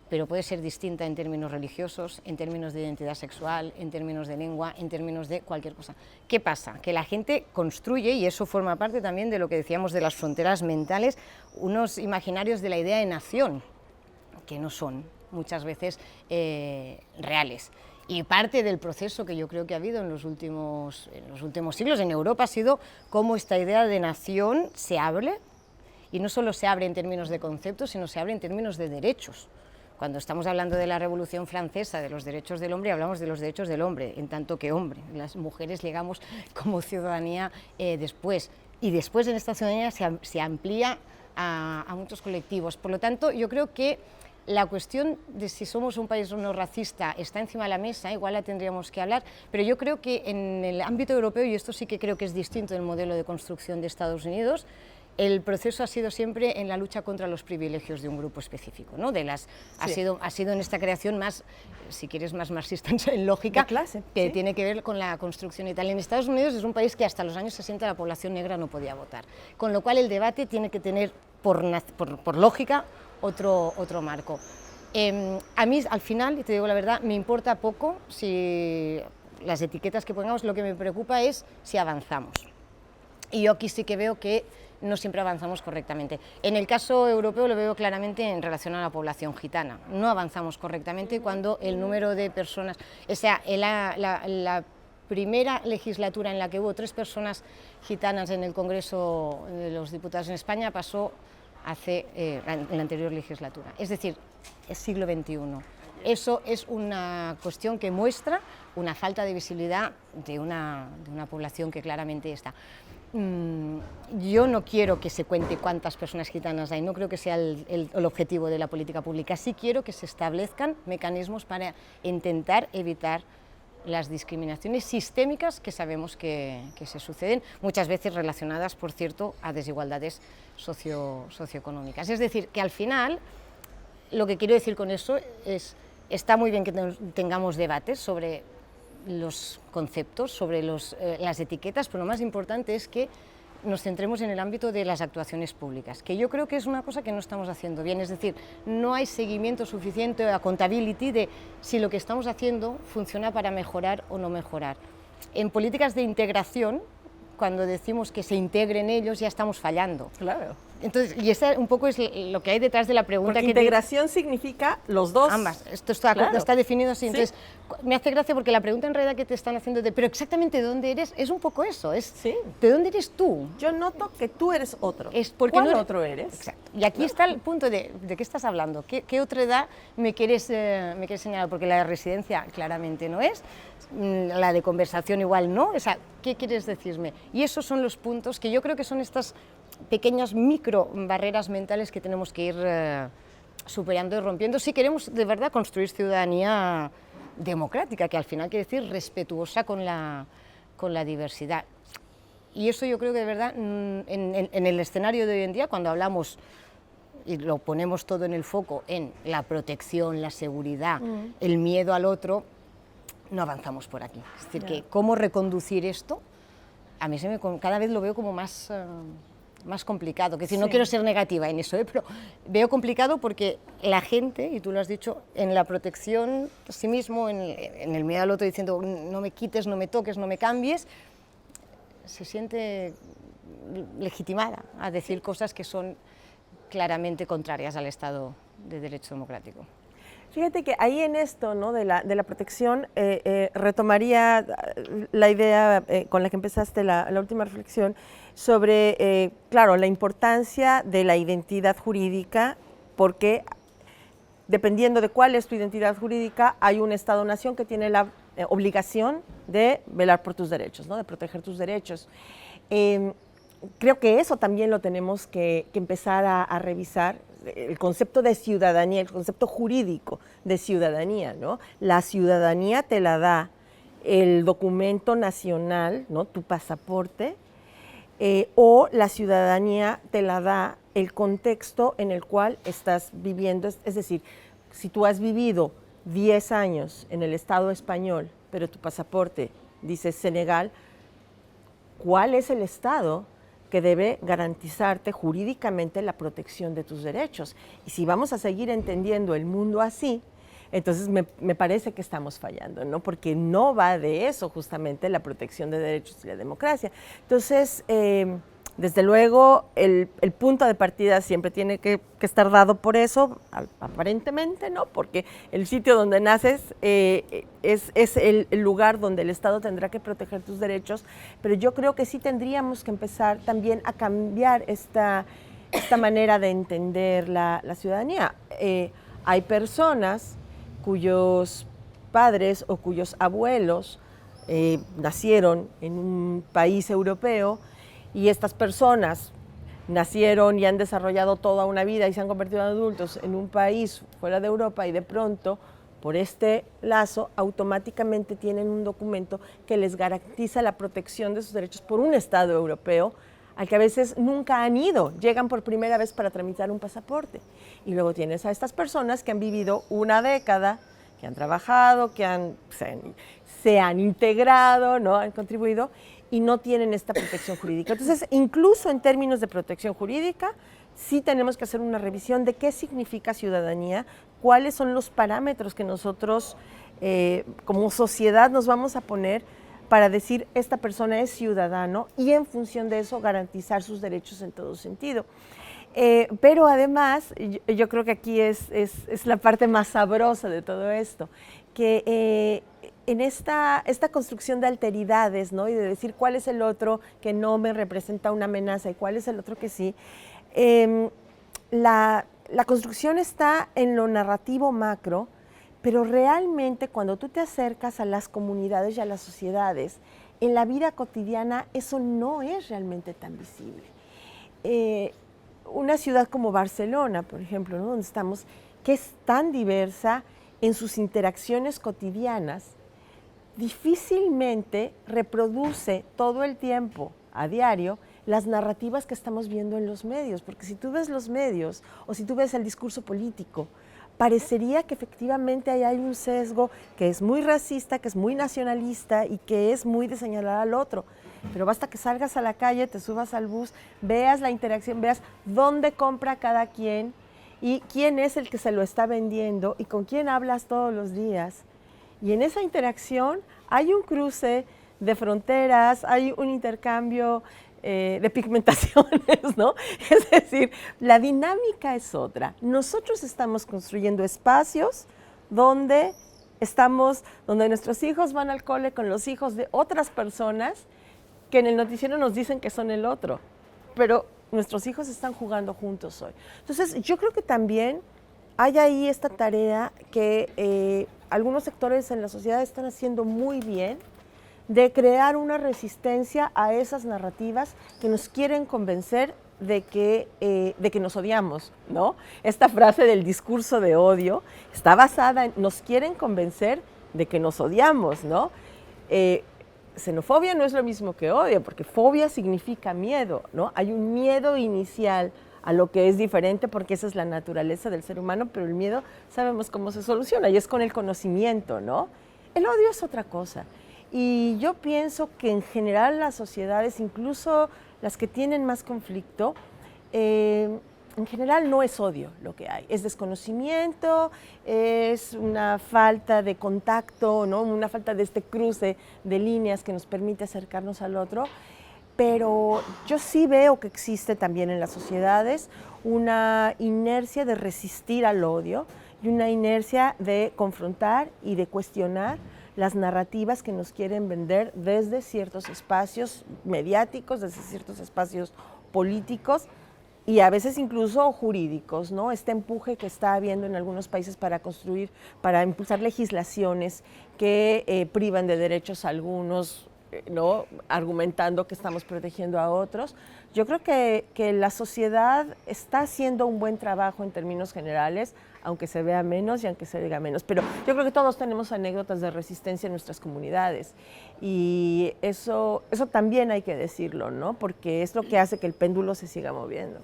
pero puede ser distinta en términos religiosos, en términos de identidad sexual, en términos de lengua, en términos de cualquier cosa. ¿Qué pasa? Que la gente construye, y eso forma parte también de lo que decíamos de las fronteras mentales, unos imaginarios de la idea de nación, que no son muchas veces reales. Y parte del proceso que yo creo que ha habido en los últimos siglos en Europa ha sido cómo esta idea de nación se abre, y no solo se abre en términos de conceptos, sino se abre en términos de derechos. Cuando estamos hablando de la Revolución Francesa, de los derechos del hombre, hablamos de los derechos del hombre, en tanto que hombre. Las mujeres llegamos como ciudadanía después, y después en esta ciudadanía se amplía a muchos colectivos. Por lo tanto, yo creo que la cuestión de si somos un país o no racista está encima de la mesa, igual la tendríamos que hablar, pero yo creo que en el ámbito europeo, y esto sí que creo que es distinto del modelo de construcción de Estados Unidos, el proceso ha sido siempre en la lucha contra los privilegios de un grupo específico, ¿no? Ha sido en esta creación más, si quieres, más marxista en lógica, de clase, que tiene que ver con la construcción y tal. En Estados Unidos es un país que hasta los años 60 la población negra no podía votar, con lo cual el debate tiene que tener, por lógica, otro marco. A mí, al final, y te digo la verdad, me importa poco si las etiquetas que pongamos, lo que me preocupa es si avanzamos. Y yo aquí sí que veo que no siempre avanzamos correctamente. En el caso europeo lo veo claramente en relación a la población gitana. No avanzamos correctamente cuando el número de personas... O sea, la primera legislatura en la que hubo 3 personas gitanas en el Congreso de los Diputados en España pasó en la anterior legislatura. Es decir, es siglo XXI. Eso es una cuestión que muestra una falta de visibilidad de una población que claramente está. Yo no quiero que se cuente cuántas personas gitanas hay, no creo que sea el objetivo de la política pública. Sí quiero que se establezcan mecanismos para intentar evitar las discriminaciones sistémicas que sabemos que se suceden, muchas veces relacionadas, por cierto, a desigualdades socioeconómicas. Es decir, que al final, lo que quiero decir con eso es, está muy bien que tengamos debates sobre los conceptos, sobre las etiquetas, pero lo más importante es que nos centremos en el ámbito de las actuaciones públicas, que yo creo que es una cosa que no estamos haciendo bien, es decir, no hay seguimiento suficiente, accountability, de si lo que estamos haciendo funciona para mejorar o no mejorar. En políticas de integración, cuando decimos que se integren ellos, ya estamos fallando. Claro. Entonces, y esa un poco es lo que hay detrás de la pregunta. Porque integración significa los dos. Ambas, esto está definido así. Entonces, me hace gracia porque la pregunta en realidad que te están haciendo de, pero exactamente de dónde eres, es un poco eso, es ¿de dónde eres tú? Yo noto que tú eres otro. Es porque ¿Cuál otro eres? Exacto. Y aquí está el punto de qué estás hablando, qué otra edad me quieres señalar, porque la de residencia claramente no es, la de conversación igual no, o sea, ¿qué quieres decirme? Y esos son los puntos que yo creo que son estas pequeñas micro barreras mentales que tenemos que ir superando y rompiendo si queremos de verdad construir ciudadanía democrática, que al final quiere decir respetuosa con la diversidad. Y eso yo creo que de verdad en el escenario de hoy en día, cuando hablamos y lo ponemos todo en el foco en la protección, la seguridad, el miedo al otro, no avanzamos por aquí. Es decir, que cómo reconducir esto, a mí cada vez lo veo como más complicado, que decir, no quiero ser negativa en eso, pero veo complicado porque la gente, y tú lo has dicho, en la protección a sí mismo, en el miedo al otro, diciendo no me quites, no me toques, no me cambies, se siente legitimada a decir cosas que son claramente contrarias al Estado de Derecho democrático. Fíjate que ahí en esto, ¿no?, de la protección, retomaría la idea con la que empezaste la última reflexión sobre, claro, la importancia de la identidad jurídica, porque dependiendo de cuál es tu identidad jurídica, hay un Estado-nación que tiene la obligación de velar por tus derechos, ¿no?, de proteger tus derechos. Creo que eso también lo tenemos que empezar a revisar, el concepto de ciudadanía, el concepto jurídico de ciudadanía, ¿no? La ciudadanía te la da el documento nacional, ¿no?, tu pasaporte, o la ciudadanía te la da el contexto en el cual estás viviendo. Es decir, si tú has vivido 10 años en el Estado español, pero tu pasaporte dice Senegal, ¿cuál es el Estado que debe garantizarte jurídicamente la protección de tus derechos? Y si vamos a seguir entendiendo el mundo así, entonces me parece que estamos fallando, ¿no? Porque no va de eso justamente la protección de derechos y la democracia. Entonces, desde luego, el punto de partida siempre tiene que estar dado por eso, aparentemente, ¿no? Porque el sitio donde naces es el lugar donde el Estado tendrá que proteger tus derechos, pero yo creo que sí tendríamos que empezar también a cambiar esta manera de entender la ciudadanía. Hay personas cuyos padres o cuyos abuelos nacieron en un país europeo, y estas personas nacieron y han desarrollado toda una vida y se han convertido en adultos en un país fuera de Europa, y de pronto, por este lazo, automáticamente tienen un documento que les garantiza la protección de sus derechos por un Estado europeo al que a veces nunca han ido, llegan por primera vez para tramitar un pasaporte. Y luego tienes a estas personas que han vivido una década, que han trabajado, que se han integrado, ¿no?, han contribuido, y no tienen esta protección jurídica. Entonces, incluso en términos de protección jurídica, sí tenemos que hacer una revisión de qué significa ciudadanía, cuáles son los parámetros que nosotros como sociedad nos vamos a poner para decir esta persona es ciudadano, y en función de eso garantizar sus derechos en todo sentido. Pero además, yo creo que aquí es la parte más sabrosa de todo esto, que en esta construcción de alteridades, ¿no?, y de decir cuál es el otro que no me representa una amenaza y cuál es el otro que sí, la construcción está en lo narrativo macro, pero realmente cuando tú te acercas a las comunidades y a las sociedades, en la vida cotidiana eso no es realmente tan visible. Una ciudad como Barcelona, por ejemplo, ¿no?, donde estamos, que es tan diversa en sus interacciones cotidianas, difícilmente reproduce todo el tiempo, a diario, las narrativas que estamos viendo en los medios, porque si tú ves los medios o si tú ves el discurso político parecería que efectivamente ahí hay un sesgo que es muy racista, que es muy nacionalista y que es muy de señalar al otro. Pero basta que salgas a la calle, te subas al bus, veas la interacción, veas dónde compra cada quien y quién es el que se lo está vendiendo y con quién hablas todos los días. Y en esa interacción hay un cruce de fronteras, hay un intercambio de pigmentaciones, ¿no? Es decir, la dinámica es otra. Nosotros estamos construyendo espacios donde donde nuestros hijos van al cole con los hijos de otras personas que en el noticiero nos dicen que son el otro, pero nuestros hijos están jugando juntos hoy. Entonces, yo creo que también hay ahí esta tarea que algunos sectores en la sociedad están haciendo muy bien, de crear una resistencia a esas narrativas que nos quieren convencer de que nos odiamos, ¿no? Esta frase del discurso de odio está basada en, nos quieren convencer de que nos odiamos, ¿no? Xenofobia no es lo mismo que odio, porque fobia significa miedo, ¿no? Hay un miedo inicial a lo que es diferente, porque esa es la naturaleza del ser humano, pero el miedo sabemos cómo se soluciona, y es con el conocimiento, ¿no? El odio es otra cosa. Y yo pienso que en general las sociedades, incluso las que tienen más conflicto, en general no es odio lo que hay, es desconocimiento, es una falta de contacto, ¿no? Una falta de este cruce de líneas que nos permite acercarnos al otro, pero yo sí veo que existe también en las sociedades una inercia de resistir al odio y una inercia de confrontar y de cuestionar las narrativas que nos quieren vender desde ciertos espacios mediáticos, desde ciertos espacios políticos y a veces incluso jurídicos, ¿no? Este empuje que está habiendo en algunos países para impulsar legislaciones que privan de derechos a algunos, ¿no? Argumentando que estamos protegiendo a otros. Yo creo que la sociedad está haciendo un buen trabajo en términos generales, aunque se vea menos y aunque se diga menos. Pero yo creo que todos tenemos anécdotas de resistencia en nuestras comunidades y eso también hay que decirlo, ¿no? Porque es lo que hace que el péndulo se siga moviendo.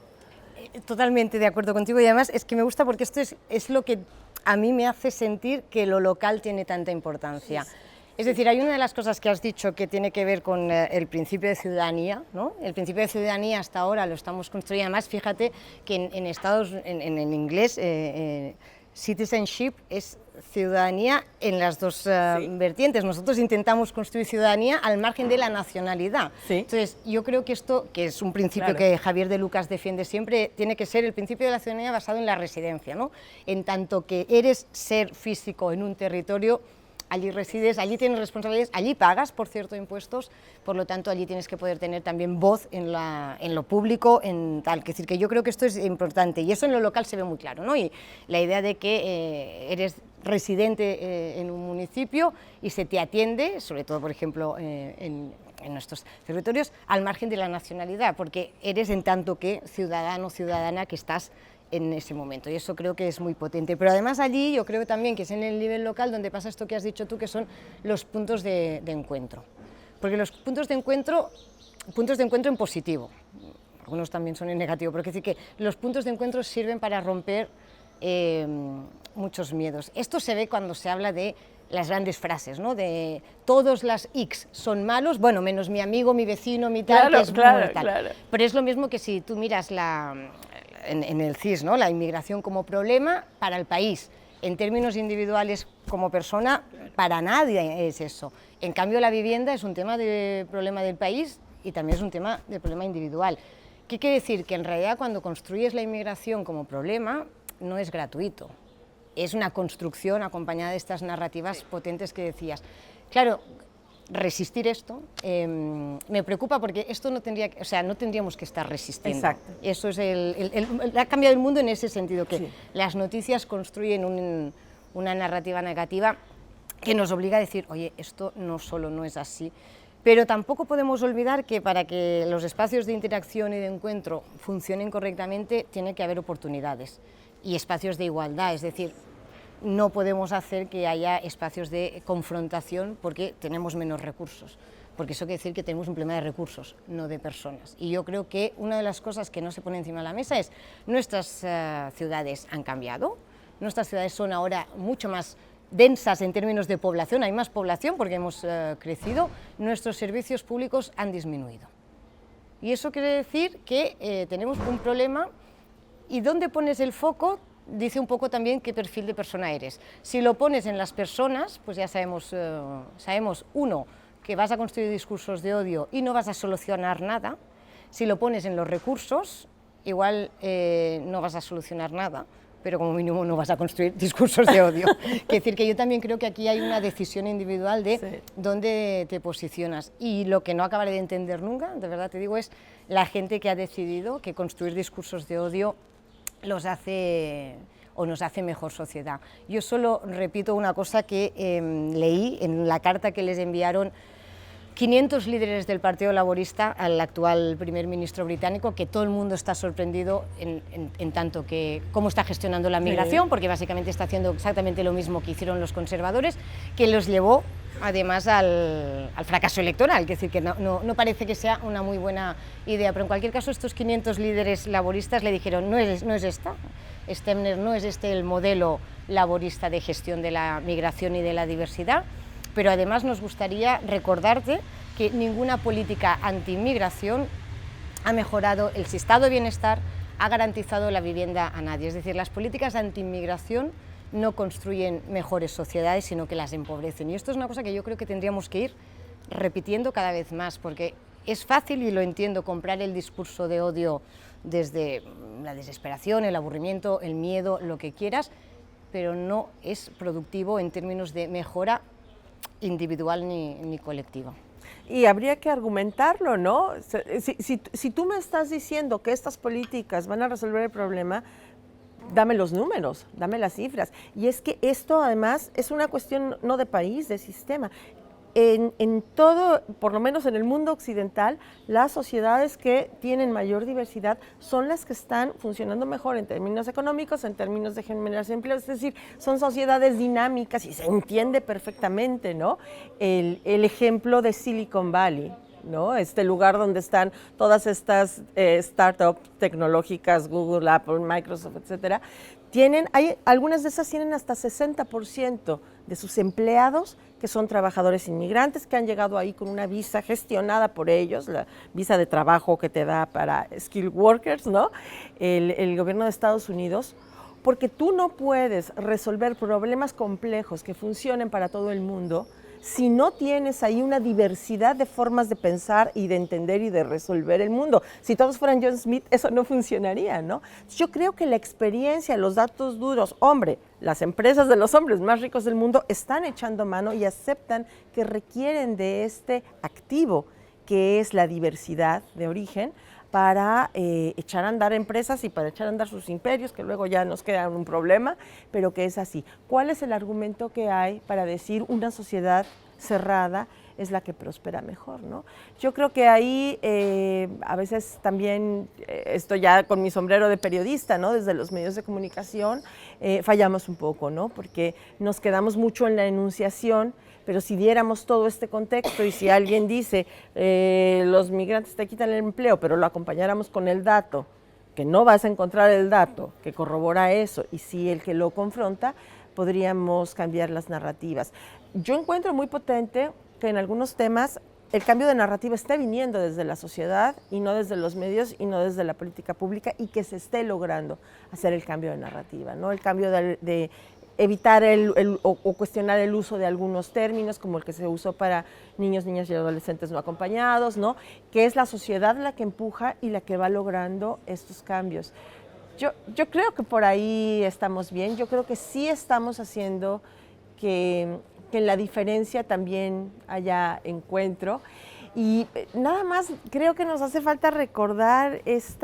Totalmente de acuerdo contigo, y además es que me gusta porque esto es lo que a mí me hace sentir que lo local tiene tanta importancia. Sí. Es decir, hay una de las cosas que has dicho que tiene que ver con el principio de ciudadanía, ¿no? El principio de ciudadanía hasta ahora lo estamos construyendo, además fíjate que en inglés citizenship es ciudadanía en las dos vertientes. Nosotros intentamos construir ciudadanía al margen de la nacionalidad. Sí. Entonces, yo creo que esto, que es un principio que Javier de Lucas defiende siempre, tiene que ser el principio de la ciudadanía basado en la residencia, ¿no? En tanto que eres ser físico en un territorio, allí resides, allí tienes responsabilidades, allí pagas, por cierto, impuestos, por lo tanto, allí tienes que poder tener también voz en lo público, en tal. Es decir, que yo creo que esto es importante, y eso en lo local se ve muy claro, ¿no? Y la idea de que eres residente en un municipio y se te atiende, sobre todo, por ejemplo, en nuestros territorios, al margen de la nacionalidad, porque eres en tanto que ciudadano o ciudadana que estás en ese momento, y eso creo que es muy potente. Pero además allí yo creo también que es en el nivel local donde pasa esto que has dicho tú, que son los puntos de encuentro. Porque los puntos de encuentro en positivo, algunos también son en negativo, pero es decir que los puntos de encuentro sirven para romper muchos miedos. Esto se ve cuando se habla de las grandes frases, ¿no? De todos las X son malos, bueno, menos mi amigo, mi vecino, mi tal, que es tal. Claro. Pero es lo mismo que si tú miras en el CIS, ¿no? La inmigración como problema para el país, en términos individuales como persona, para nadie es eso. En cambio, la vivienda es un tema de problema del país y también es un tema de problema individual. ¿Qué quiere decir? Que en realidad cuando construyes la inmigración como problema, no es gratuito. Es una construcción acompañada de estas narrativas potentes que decías. Claro, resistir esto me preocupa porque esto no tendríamos que estar resistiendo. Exacto. Eso es ha cambiado el mundo en ese sentido, que las noticias construyen una narrativa negativa que nos obliga a decir, oye, esto no solo no es así, pero tampoco podemos olvidar que para que los espacios de interacción y de encuentro funcionen correctamente tiene que haber oportunidades y espacios de igualdad, es decir, no podemos hacer que haya espacios de confrontación porque tenemos menos recursos, porque eso quiere decir que tenemos un problema de recursos, no de personas. Y yo creo que una de las cosas que no se pone encima de la mesa es nuestras ciudades han cambiado, nuestras ciudades son ahora mucho más densas en términos de población, hay más población porque hemos crecido, nuestros servicios públicos han disminuido. Y eso quiere decir que tenemos un problema, y dónde pones el foco dice un poco también qué perfil de persona eres. Si lo pones en las personas, pues ya sabemos, uno, que vas a construir discursos de odio y no vas a solucionar nada. Si lo pones en los recursos, igual no vas a solucionar nada, pero como mínimo no vas a construir discursos de odio. Es decir, que yo también creo que aquí hay una decisión individual de dónde te posicionas. Y lo que no acabaré de entender nunca, de verdad te digo, es la gente que ha decidido que construir discursos de odio los hace o nos hace mejor sociedad. Yo solo repito una cosa que leí en la carta que les enviaron 500 líderes del Partido Laborista al actual primer ministro británico, que todo el mundo está sorprendido en tanto que cómo está gestionando la migración, porque básicamente está haciendo exactamente lo mismo que hicieron los conservadores, que los llevó además al fracaso electoral, es decir, que no parece que sea una muy buena idea, pero en cualquier caso estos 500 líderes laboristas le dijeron, no es esta, Stemner, no es este el modelo laborista de gestión de la migración y de la diversidad, pero además nos gustaría recordarte que ninguna política anti-inmigración ha mejorado el estado de bienestar, ha garantizado la vivienda a nadie. Es decir, las políticas anti-inmigración no construyen mejores sociedades, sino que las empobrecen. Y esto es una cosa que yo creo que tendríamos que ir repitiendo cada vez más, porque es fácil, y lo entiendo, comprar el discurso de odio desde la desesperación, el aburrimiento, el miedo, lo que quieras, pero no es productivo en términos de mejora individual ni colectiva. Y habría que argumentarlo, ¿no? Si tú me estás diciendo que estas políticas van a resolver el problema, dame los números, dame las cifras. Y es que esto además es una cuestión no de país, de sistema. En todo, por lo menos en el mundo occidental, las sociedades que tienen mayor diversidad son las que están funcionando mejor en términos económicos, en términos de generación de empleo, es decir, son sociedades dinámicas y se entiende perfectamente, ¿no? El ejemplo de Silicon Valley, ¿no? Este lugar donde están todas estas startups tecnológicas, Google, Apple, Microsoft, etcétera, algunas de esas tienen hasta 60% de sus empleados que son trabajadores inmigrantes que han llegado ahí con una visa gestionada por ellos, la visa de trabajo que te da para skilled workers, ¿no? El gobierno de Estados Unidos, porque tú no puedes resolver problemas complejos que funcionen para todo el mundo si no tienes ahí una diversidad de formas de pensar y de entender y de resolver el mundo. Si todos fueran John Smith, eso no funcionaría, ¿no? Yo creo que la experiencia, los datos duros, hombre, las empresas de los hombres más ricos del mundo están echando mano y aceptan que requieren de este activo, que es la diversidad de origen, para echar a andar empresas y para echar a andar sus imperios, que luego ya nos queda un problema, pero que es así. ¿Cuál es el argumento que hay para decir una sociedad cerrada es la que prospera mejor, ¿no? Yo creo que ahí a veces también, esto ya con mi sombrero de periodista, ¿no? Desde los medios de comunicación, fallamos un poco, ¿no? Porque nos quedamos mucho en la enunciación, pero si diéramos todo este contexto y si alguien dice los migrantes te quitan el empleo, pero lo acompañáramos con el dato, que no vas a encontrar el dato que corrobora eso, y si el que lo confronta, podríamos cambiar las narrativas. Yo encuentro muy potente que en algunos temas el cambio de narrativa esté viniendo desde la sociedad y no desde los medios y no desde la política pública, y que se esté logrando hacer el cambio de narrativa, ¿no? El cambio de evitar o cuestionar el uso de algunos términos, como el que se usó para niños, niñas y adolescentes no acompañados, ¿no? Que es la sociedad la que empuja y la que va logrando estos cambios. Yo creo que por ahí estamos bien, yo creo que sí estamos haciendo que en la diferencia también haya encuentro, y nada más creo que nos hace falta recordar este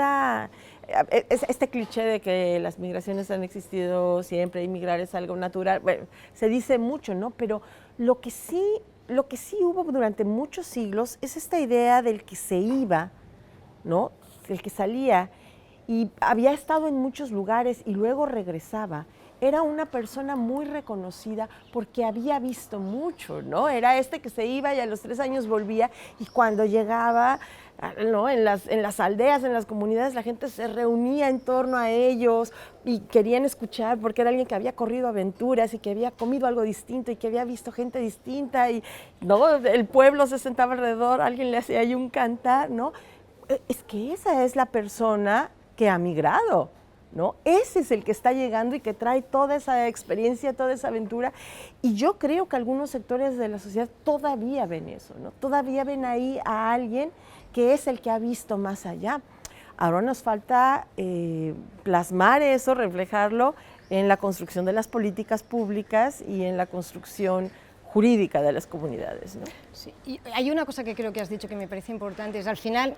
cliché de que las migraciones han existido siempre y migrar es algo natural. Bueno, se dice mucho, ¿no? Pero lo que sí hubo durante muchos siglos es esta idea del que se iba, ¿no? El que salía y había estado en muchos lugares y luego regresaba. era una persona muy reconocida porque había visto mucho, ¿no? Era este que se iba y a los 3 años volvía, y cuando llegaba, ¿no?, en las aldeas, en las comunidades, la gente se reunía en torno a ellos y querían escuchar, porque era alguien que había corrido aventuras y que había comido algo distinto y que había visto gente distinta, y ¿no?, el pueblo se sentaba alrededor, alguien le hacía ahí un cantar, ¿no? Es que esa es la persona que ha migrado, ¿no? Ese es el que está llegando y que trae toda esa experiencia, toda esa aventura. Y yo creo que algunos sectores de la sociedad todavía ven eso, ¿no? Todavía ven ahí a alguien que es el que ha visto más allá. Ahora nos falta plasmar eso, reflejarlo en la construcción de las políticas públicas y en la construcción jurídica de las comunidades, ¿no? Sí. Y hay una cosa que creo que has dicho que me parece importante, es al final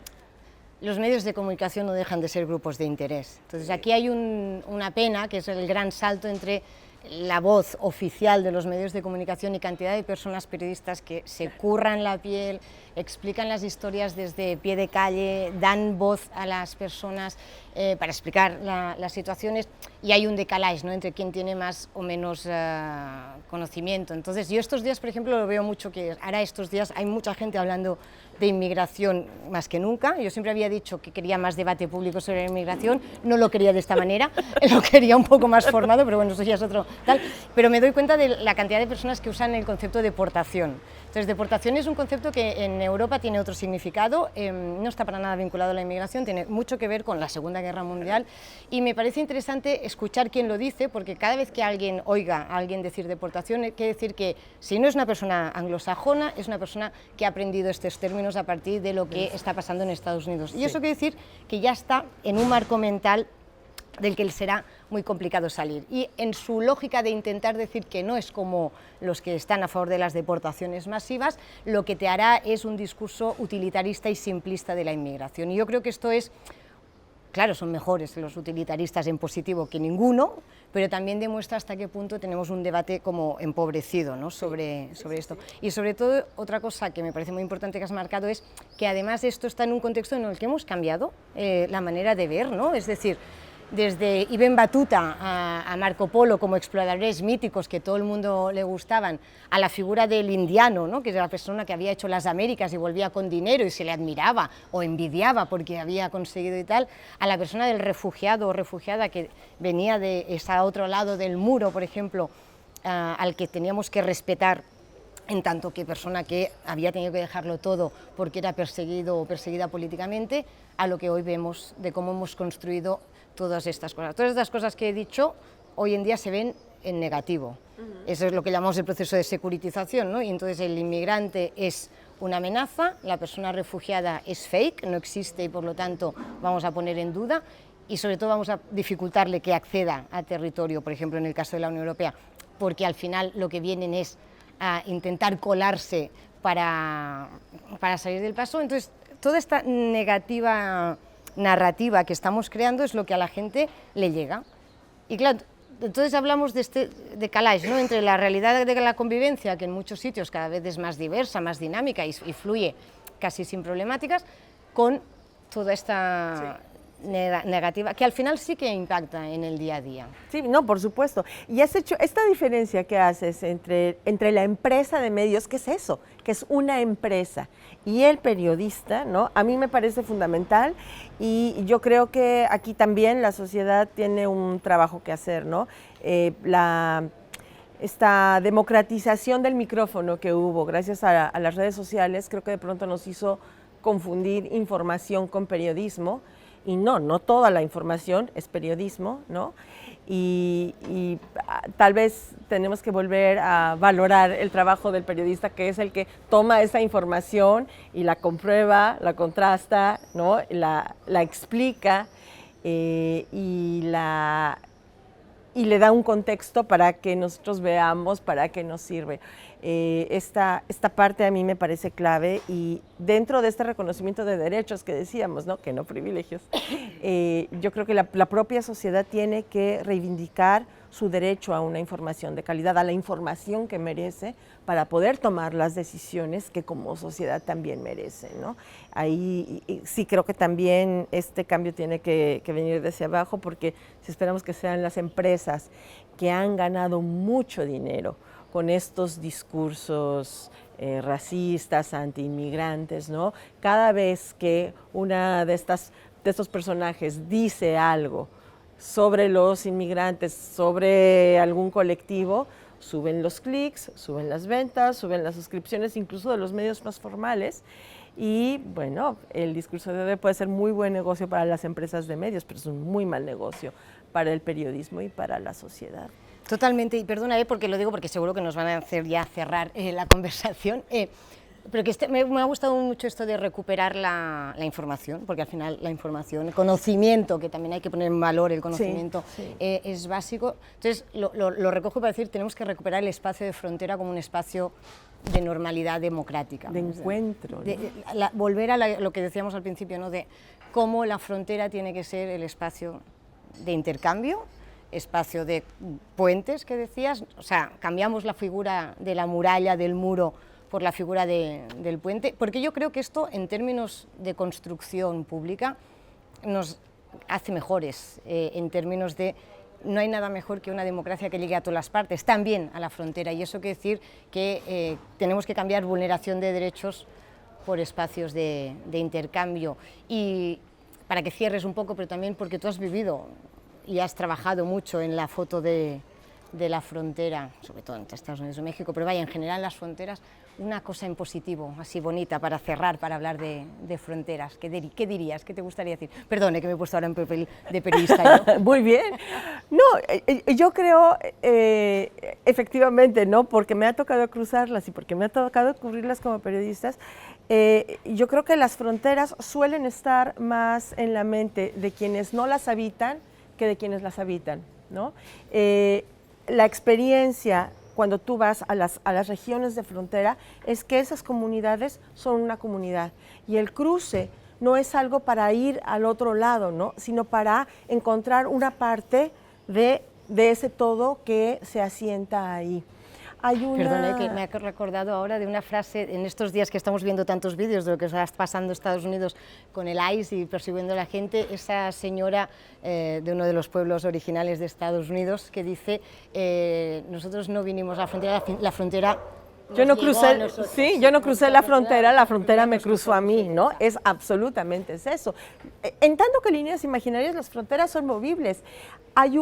los medios de comunicación no dejan de ser grupos de interés. Entonces aquí hay una pena, que es el gran salto entre la voz oficial de los medios de comunicación y cantidad de personas periodistas que se curran la piel, explican las historias desde pie de calle, dan voz a las personas para explicar las situaciones, y hay un decalage, ¿no?, entre quien tiene más o menos conocimiento. Entonces yo estos días, por ejemplo, lo veo mucho, que ahora estos días hay mucha gente hablando de inmigración más que nunca. Yo siempre había dicho que quería más debate público sobre la inmigración, no lo quería de esta manera, lo quería un poco más formado, pero bueno, eso ya es otro tal. Pero me doy cuenta de la cantidad de personas que usan el concepto de deportación. Entonces, deportación es un concepto que en Europa tiene otro significado, no está para nada vinculado a la inmigración, tiene mucho que ver con la Segunda Guerra Mundial, y me parece interesante escuchar quién lo dice, porque cada vez que alguien oiga a alguien decir deportación, quiere decir que si no es una persona anglosajona, es una persona que ha aprendido estos términos a partir de lo que está pasando en Estados Unidos. Y eso quiere decir que ya está en un marco mental del que será muy complicado salir. Y en su lógica de intentar decir que no es como los que están a favor de las deportaciones masivas, lo que te hará es un discurso utilitarista y simplista de la inmigración. Y yo creo que esto es, claro, son mejores los utilitaristas en positivo que ninguno, pero también demuestra hasta qué punto tenemos un debate como empobrecido, ¿no?, sobre esto. Y sobre todo, otra cosa que me parece muy importante que has marcado es que además esto está en un contexto en el que hemos cambiado la manera de ver, ¿no? Es decir, desde Ibn Battuta a Marco Polo como exploradores míticos que todo el mundo le gustaban, a la figura del indiano, ¿no?, que era la persona que había hecho las Américas y volvía con dinero y se le admiraba o envidiaba porque había conseguido y tal, a la persona del refugiado o refugiada que venía de ese otro lado del muro, por ejemplo, al que teníamos que respetar en tanto que persona que había tenido que dejarlo todo porque era perseguido o perseguida políticamente, a lo que hoy vemos de cómo hemos construido todas estas cosas. Todas estas cosas que he dicho hoy en día se ven en negativo. Eso es lo que llamamos el proceso de securitización, ¿no? Y entonces el inmigrante es una amenaza, la persona refugiada es fake, no existe y por lo tanto vamos a poner en duda, y sobre todo vamos a dificultarle que acceda a territorio, por ejemplo en el caso de la Unión Europea, porque al final lo que vienen es a intentar colarse para salir del paso. Entonces toda esta negativa narrativa que estamos creando es lo que a la gente le llega. Y claro, entonces hablamos de este decalage, ¿no?, entre la realidad de la convivencia, que en muchos sitios cada vez es más diversa, más dinámica y fluye casi sin problemáticas, con toda esta negativa, que al final sí que impacta en el día a día. Sí, no, por supuesto. Y has hecho esta diferencia que haces entre la empresa de medios, ¿qué es eso? Que es una empresa, y el periodista, ¿no? A mí me parece fundamental, y yo creo que aquí también la sociedad tiene un trabajo que hacer, ¿no? Esta democratización del micrófono que hubo gracias a las redes sociales, creo que de pronto nos hizo confundir información con periodismo, y no toda la información es periodismo, ¿no? Y tal vez tenemos que volver a valorar el trabajo del periodista, que es el que toma esa información y la comprueba, la contrasta, ¿no?, la explica y le da un contexto para que nosotros veamos para qué nos sirve. Esta parte a mí me parece clave, y dentro de este reconocimiento de derechos que decíamos, ¿no? Que no privilegios, yo creo que la propia sociedad tiene que reivindicar su derecho a una información de calidad, a la información que merece para poder tomar las decisiones que como sociedad también merecen, ¿no? Ahí sí creo que también este cambio tiene que venir desde abajo, porque si esperamos que sean las empresas que han ganado mucho dinero con estos discursos racistas, anti-inmigrantes, ¿no? Cada vez que una de estos personajes dice algo sobre los inmigrantes, sobre algún colectivo, suben los clics, suben las ventas, suben las suscripciones, incluso de los medios más formales. Y bueno, el discurso de odio puede ser muy buen negocio para las empresas de medios, pero es un muy mal negocio para el periodismo y para la sociedad. Totalmente, y perdona, porque lo digo porque seguro que nos van a hacer ya cerrar la conversación. Pero que me ha gustado mucho esto de recuperar la información, porque al final la información, el conocimiento, que también hay que poner en valor el conocimiento, sí. Es básico. Entonces lo recojo para decir, tenemos que recuperar el espacio de frontera como un espacio de normalidad democrática. De encuentro. ¿No? Volver a lo que decíamos al principio, ¿no? De cómo la frontera tiene que ser el espacio de intercambio, espacio de puentes, que decías, o sea, cambiamos la figura de la muralla, del muro, por la figura del puente, porque yo creo que esto, en términos de construcción pública, nos hace mejores, en términos de no hay nada mejor que una democracia que llegue a todas las partes, también a la frontera, y eso quiere decir que tenemos que cambiar vulneración de derechos por espacios de intercambio. Y para que cierres un poco, pero también porque tú has vivido y has trabajado mucho en la foto de la frontera, sobre todo entre Estados Unidos y México, pero vaya, en general las fronteras, una cosa en positivo, así bonita, para cerrar, para hablar de fronteras. ¿Qué dirías? ¿Qué te gustaría decir? Perdone, que me he puesto ahora en papel de periodista. ¿No? Muy bien. No, yo creo, efectivamente, ¿no? Porque me ha tocado cruzarlas y porque me ha tocado cubrirlas como periodistas, yo creo que las fronteras suelen estar más en la mente de quienes no las habitan que de quienes las habitan, ¿no? La experiencia cuando tú vas a las regiones de frontera es que esas comunidades son una comunidad, y el cruce no es algo para ir al otro lado, ¿no? Sino para encontrar una parte de ese todo que se asienta ahí. Perdone, que me ha recordado ahora de una frase, en estos días que estamos viendo tantos vídeos de lo que está pasando en Estados Unidos con el ICE y persiguiendo a la gente, esa señora de uno de los pueblos originales de Estados Unidos que dice, nosotros no vinimos a la frontera yo no crucé, yo no crucé la frontera me cruzó a mí, ¿no? Es absolutamente eso. En tanto que líneas imaginarias, las fronteras son movibles. Hay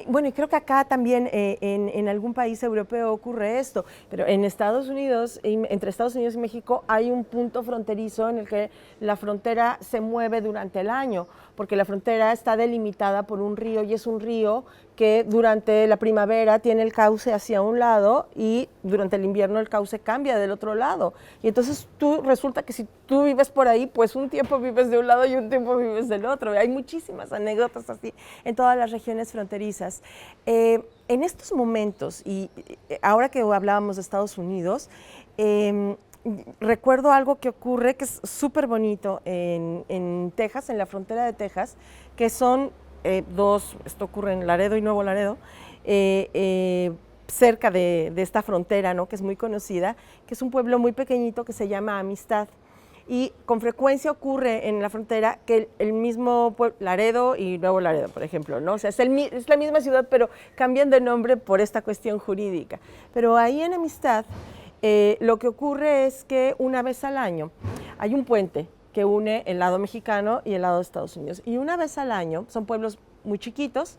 bueno, y creo que acá también en algún país europeo ocurre esto, pero en Estados Unidos, entre Estados Unidos y México, hay un punto fronterizo en el que la frontera se mueve durante el año, porque la frontera está delimitada por un río, y es un río que durante la primavera tiene el cauce hacia un lado y durante el invierno el cauce cambia del otro lado. Y entonces resulta que si tú vives por ahí, pues un tiempo vives de un lado y un tiempo vives del otro. Hay muchísimas anécdotas así en todas las regiones fronterizas. En estos momentos, y ahora que hablábamos de Estados Unidos, recuerdo algo que ocurre que es súper bonito en Texas, en la frontera de Texas, que son esto ocurre en Laredo y Nuevo Laredo, cerca de esta frontera, ¿no? Que es muy conocida, que es un pueblo muy pequeñito que se llama Amistad. Y con frecuencia ocurre en la frontera que el mismo pueblo, Laredo y Nuevo Laredo, por ejemplo, ¿no? O sea, es la misma ciudad, pero cambian de nombre por esta cuestión jurídica. Pero ahí en Amistad, lo que ocurre es que una vez al año hay un puente que une el lado mexicano y el lado de Estados Unidos. Y una vez al año, son pueblos muy chiquitos,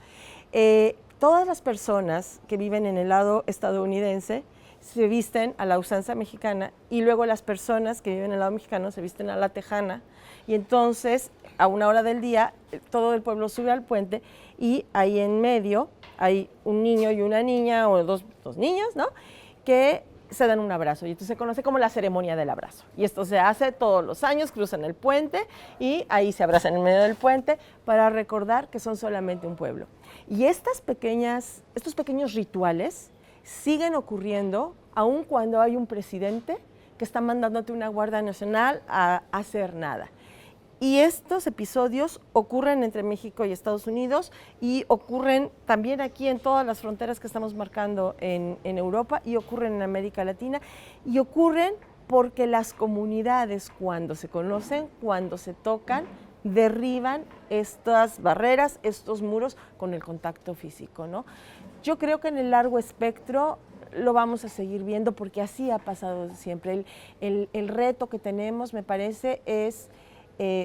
todas las personas que viven en el lado estadounidense se visten a la usanza mexicana, y luego las personas que viven en el lado mexicano se visten a la tejana, y entonces a una hora del día todo el pueblo sube al puente, y ahí en medio hay un niño y una niña, o dos niños, ¿no? Que se dan un abrazo, y entonces se conoce como la ceremonia del abrazo. Y esto se hace todos los años, cruzan el puente y ahí se abrazan en medio del puente para recordar que son solamente un pueblo. Y estos pequeños rituales siguen ocurriendo aun cuando hay un presidente que está mandándote una Guardia Nacional a hacer nada. Y estos episodios ocurren entre México y Estados Unidos y ocurren también aquí en todas las fronteras que estamos marcando en Europa y ocurren en América Latina y ocurren porque las comunidades cuando se conocen, cuando se tocan, derriban estas barreras, estos muros con el contacto físico, ¿no? Yo creo que en el largo espectro lo vamos a seguir viendo porque así ha pasado siempre. El reto que tenemos, me parece, es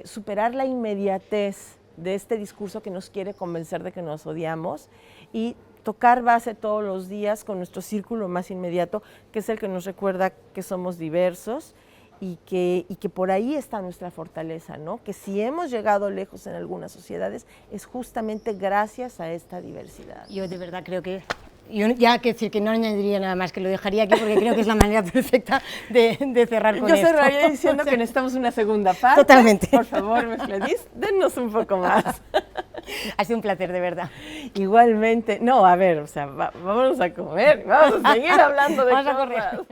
superar la inmediatez de este discurso que nos quiere convencer de que nos odiamos y tocar base todos los días con nuestro círculo más inmediato, que es el que nos recuerda que somos diversos y que por ahí está nuestra fortaleza, ¿no? Que si hemos llegado lejos en algunas sociedades es justamente gracias a esta diversidad. Yo de verdad creo que... Yo ya que decir que no añadiría nada más, que lo dejaría aquí porque creo que es la manera perfecta de cerrar con esto. Yo cerraría diciendo que necesitamos una segunda parte. Totalmente. Por favor, Mezcladís, dennos un poco más. Ha sido un placer, de verdad. Igualmente. No, a ver, o sea, vámonos a comer, vamos a seguir hablando de Vamos cosas. a correr.